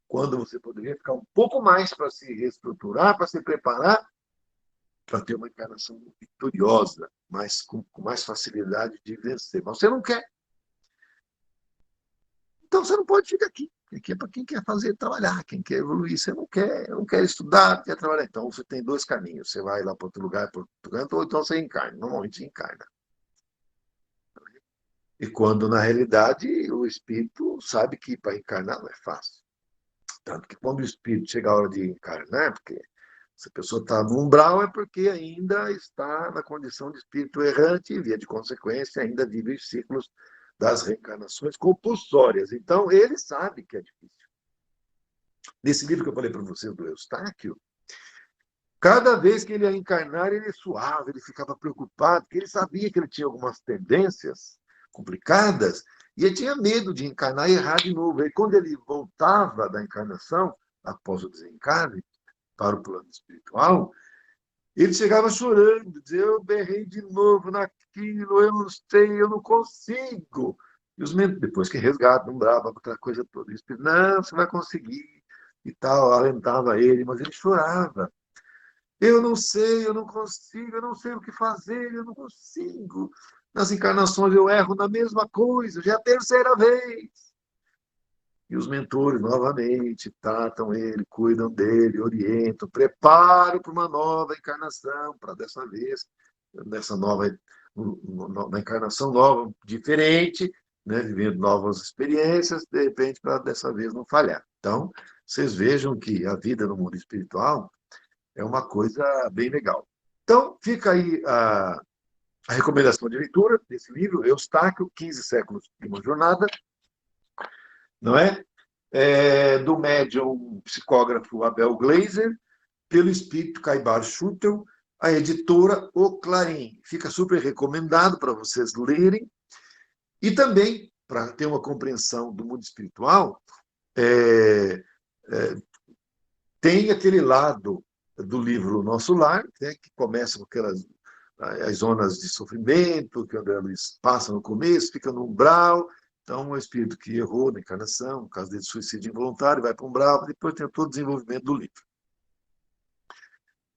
Quando você poderia ficar um pouco mais para se reestruturar, para se preparar, para ter uma encarnação vitoriosa, mas com mais facilidade de vencer. Mas você não quer. Então você não pode ficar aqui. Aqui é para quem quer fazer trabalhar, quem quer evoluir. Você não quer estudar, quer trabalhar. Então você tem dois caminhos. Você vai lá para outro lugar, para outro canto, ou então você encarna. Normalmente você encarna. E quando, na realidade, o espírito sabe que para encarnar não é fácil. Tanto que quando o espírito chega a hora de encarnar, porque se a pessoa está no umbral é porque ainda está na condição de espírito errante e, via de consequência, ainda vive os ciclos das reencarnações compulsórias. Então, ele sabe que é difícil. Nesse livro que eu falei para você, do Eustáquio, cada vez que ele ia encarnar, ele suava, ele ficava preocupado, porque ele sabia que ele tinha algumas tendências complicadas e ele tinha medo de encarnar e errar de novo. E quando ele voltava da encarnação, após o desencarne, para o plano espiritual, ele chegava chorando, dizia, eu berrei de novo naquilo, eu não sei, eu não consigo. E os depois que resgata, não brava, aquela coisa toda. O espírito, não, você vai conseguir, e tal, alentava ele, mas ele chorava. Eu não sei, eu não consigo, eu não sei o que fazer, eu não consigo. Nas encarnações eu erro na mesma coisa, já é a terceira vez. E os mentores, novamente, tratam ele, cuidam dele, orientam, preparam para uma nova encarnação, para dessa vez, nessa nova, uma encarnação nova, diferente, né, vivendo novas experiências, de repente, para dessa vez não falhar. Então, vocês vejam que a vida no mundo espiritual é uma coisa bem legal. Então, fica aí a recomendação de leitura desse livro, Eustáquio, 15 séculos de uma jornada, não é? Do médium psicógrafo Abel Gleiser, pelo espírito Caibar Schutel, a editora O Clarim. Fica super recomendado para vocês lerem. E também, para ter uma compreensão do mundo espiritual, tem aquele lado do livro Nosso Lar, né, que começa com aquelas as zonas de sofrimento que o André Luiz passa no começo, fica no umbral. Então, o espírito que errou na encarnação, no caso de suicídio involuntário, vai para o umbral, depois tem todo o desenvolvimento do livro.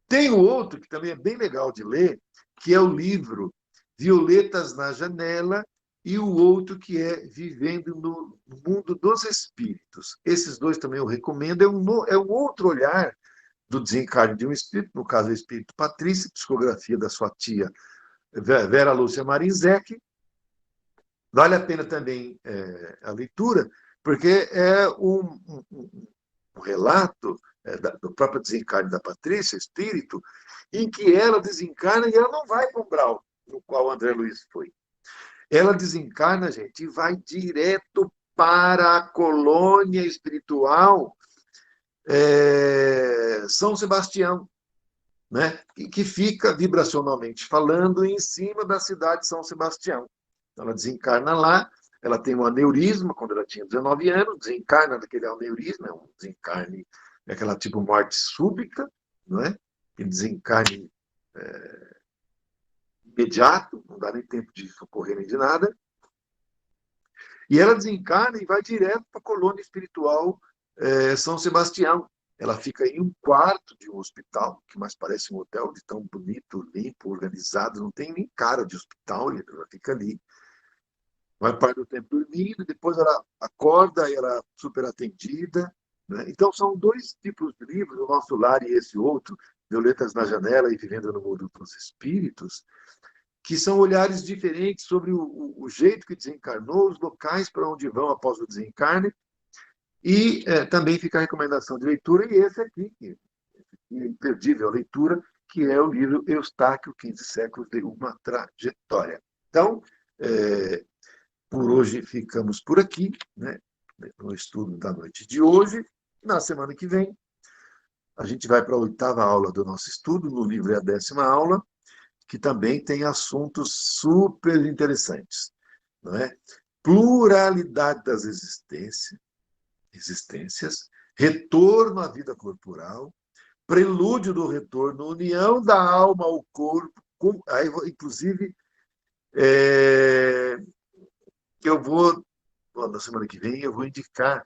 Tem o outro, que também é bem legal de ler, que é o livro Violetas na Janela, e o outro que é Vivendo no Mundo dos Espíritos. Esses dois também eu recomendo. É um outro olhar do desencarne de um espírito, no caso, o espírito Patrícia, psicografia da sua tia Vera Lúcia Marinzec. Vale a pena também a leitura, porque é um relato do próprio desencarne da Patrícia, espírito, em que ela desencarna e ela não vai para o umbral no qual o André Luiz foi. Ela desencarna, gente, e vai direto para a colônia espiritual São Sebastião, né? Que fica vibracionalmente falando em cima da cidade de São Sebastião. Então, ela desencarna lá, ela tem um aneurisma quando ela tinha 19 anos, desencarna daquele aneurisma, é um desencarne, é aquela tipo morte súbita, não é? Que desencarne imediato, não dá nem tempo de socorrer nem de nada. E ela desencarna e vai direto para a colônia espiritual São Sebastião. Ela fica em um quarto de um hospital, que mais parece um hotel, de tão bonito, limpo, organizado, não tem nem cara de hospital, ela fica ali. Vai parte do tempo dormindo, depois ela acorda e ela é super atendida, né? Então, são dois tipos de livros, O Nosso Lar e esse outro, Violetas na Janela e Vivendo no Mundo dos Espíritos, que são olhares diferentes sobre o jeito que desencarnou, os locais para onde vão após o desencarne, e também fica a recomendação de leitura, e esse aqui, que é imperdível a leitura, que é o livro Eustáquio, 15 séculos de uma trajetória. Então, por hoje ficamos por aqui, né, no estudo da noite de hoje. Na semana que vem, a gente vai para a 8ª aula do nosso estudo, no livro é a 10ª aula, que também tem assuntos super interessantes, não é? Pluralidade das existências, retorno à vida corporal, prelúdio do retorno, união da alma ao corpo, aí, inclusive, eu vou, na semana que vem, eu vou indicar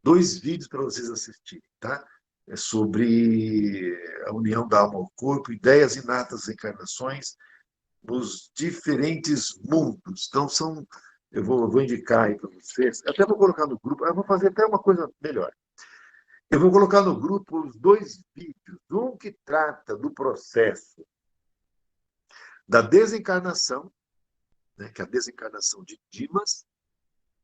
2 vídeos para vocês assistirem, tá? É sobre a união da alma ao corpo, ideias inatas das encarnações nos diferentes mundos. Então, eu vou indicar aí para vocês, até vou colocar no grupo, eu vou fazer até uma coisa melhor. Eu vou colocar no grupo os 2 vídeos, um que trata do processo da desencarnação, né, que é a desencarnação de Dimas,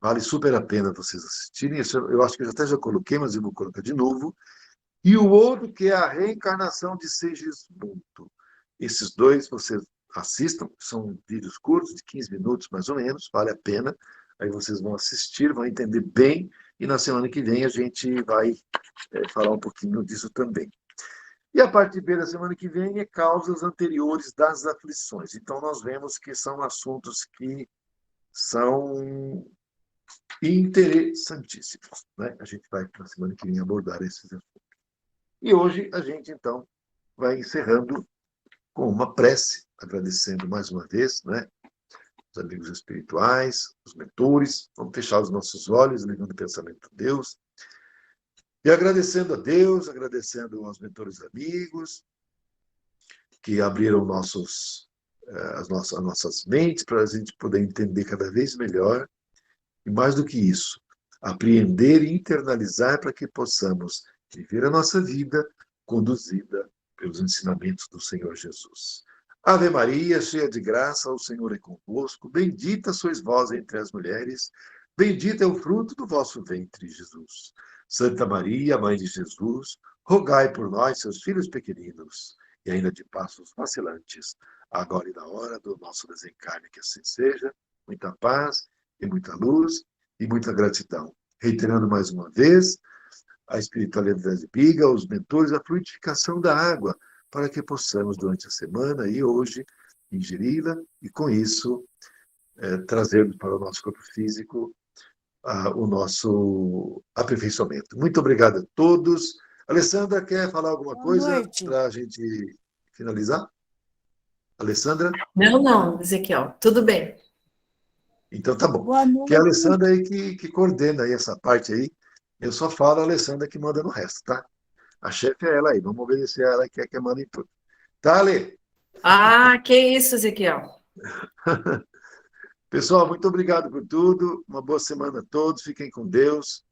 vale super a pena vocês assistirem, isso eu acho que eu até já coloquei, mas eu vou colocar de novo, e o outro que é a reencarnação de Segismundo. Esses 2 vocês assistam, são vídeos curtos, de 15 minutos mais ou menos, vale a pena, aí vocês vão assistir, vão entender bem, e na semana que vem a gente vai falar um pouquinho disso também. E a parte B da semana que vem é causas anteriores das aflições. Então, nós vemos que são assuntos que são interessantíssimos, né? A gente vai, na semana que vem, abordar esses assuntos. E hoje a gente, então, vai encerrando com uma prece, agradecendo mais uma vez, né? Os amigos espirituais, os mentores. Vamos fechar os nossos olhos, ligando o pensamento a Deus. E agradecendo a Deus, agradecendo aos mentores amigos, que abriram as nossas mentes para a gente poder entender cada vez melhor. E mais do que isso, apreender e internalizar para que possamos viver a nossa vida conduzida pelos ensinamentos do Senhor Jesus. Ave Maria, cheia de graça, o Senhor é convosco. Bendita sois vós entre as mulheres. Bendito é o fruto do vosso ventre, Jesus. Santa Maria, Mãe de Jesus, rogai por nós, seus filhos pequeninos, e ainda de passos vacilantes, agora e na hora do nosso desencarne, que assim seja. Muita paz e muita luz e muita gratidão. Reiterando mais uma vez, a espiritualidade biga, os mentores, a fluidificação da água, para que possamos, durante a semana e hoje, ingeri-la e, com isso, trazermos para o nosso corpo físico o nosso aperfeiçoamento. Muito obrigado a todos. Alessandra, quer falar alguma Boa coisa noite. para a gente finalizar? Alessandra? Não, Ezequiel, tudo bem. Então tá bom. Boa Que é a noite. Alessandra aí que coordena aí essa parte aí. Eu só falo a Alessandra que manda no resto, tá? A chefe é ela aí. Vamos obedecer a ela que é que manda em tudo. Tá, Ale? Ah, que isso, Ezequiel. Pessoal, muito obrigado por tudo. Uma boa semana a todos. Fiquem com Deus.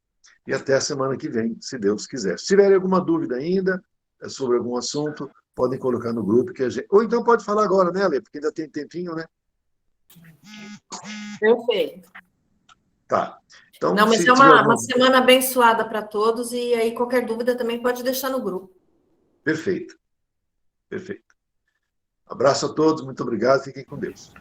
E até a semana que vem, se Deus quiser. Se tiverem alguma dúvida ainda sobre algum assunto, podem colocar no grupo. Ou então pode falar agora, né, Ale? Porque ainda tem tempinho, né? Perfeito. Tá. Então, Não, mas se é tiver uma alguma... semana abençoada para todos, e aí qualquer dúvida também pode deixar no grupo. Perfeito. Perfeito. Abraço a todos, muito obrigado, fiquem com Deus.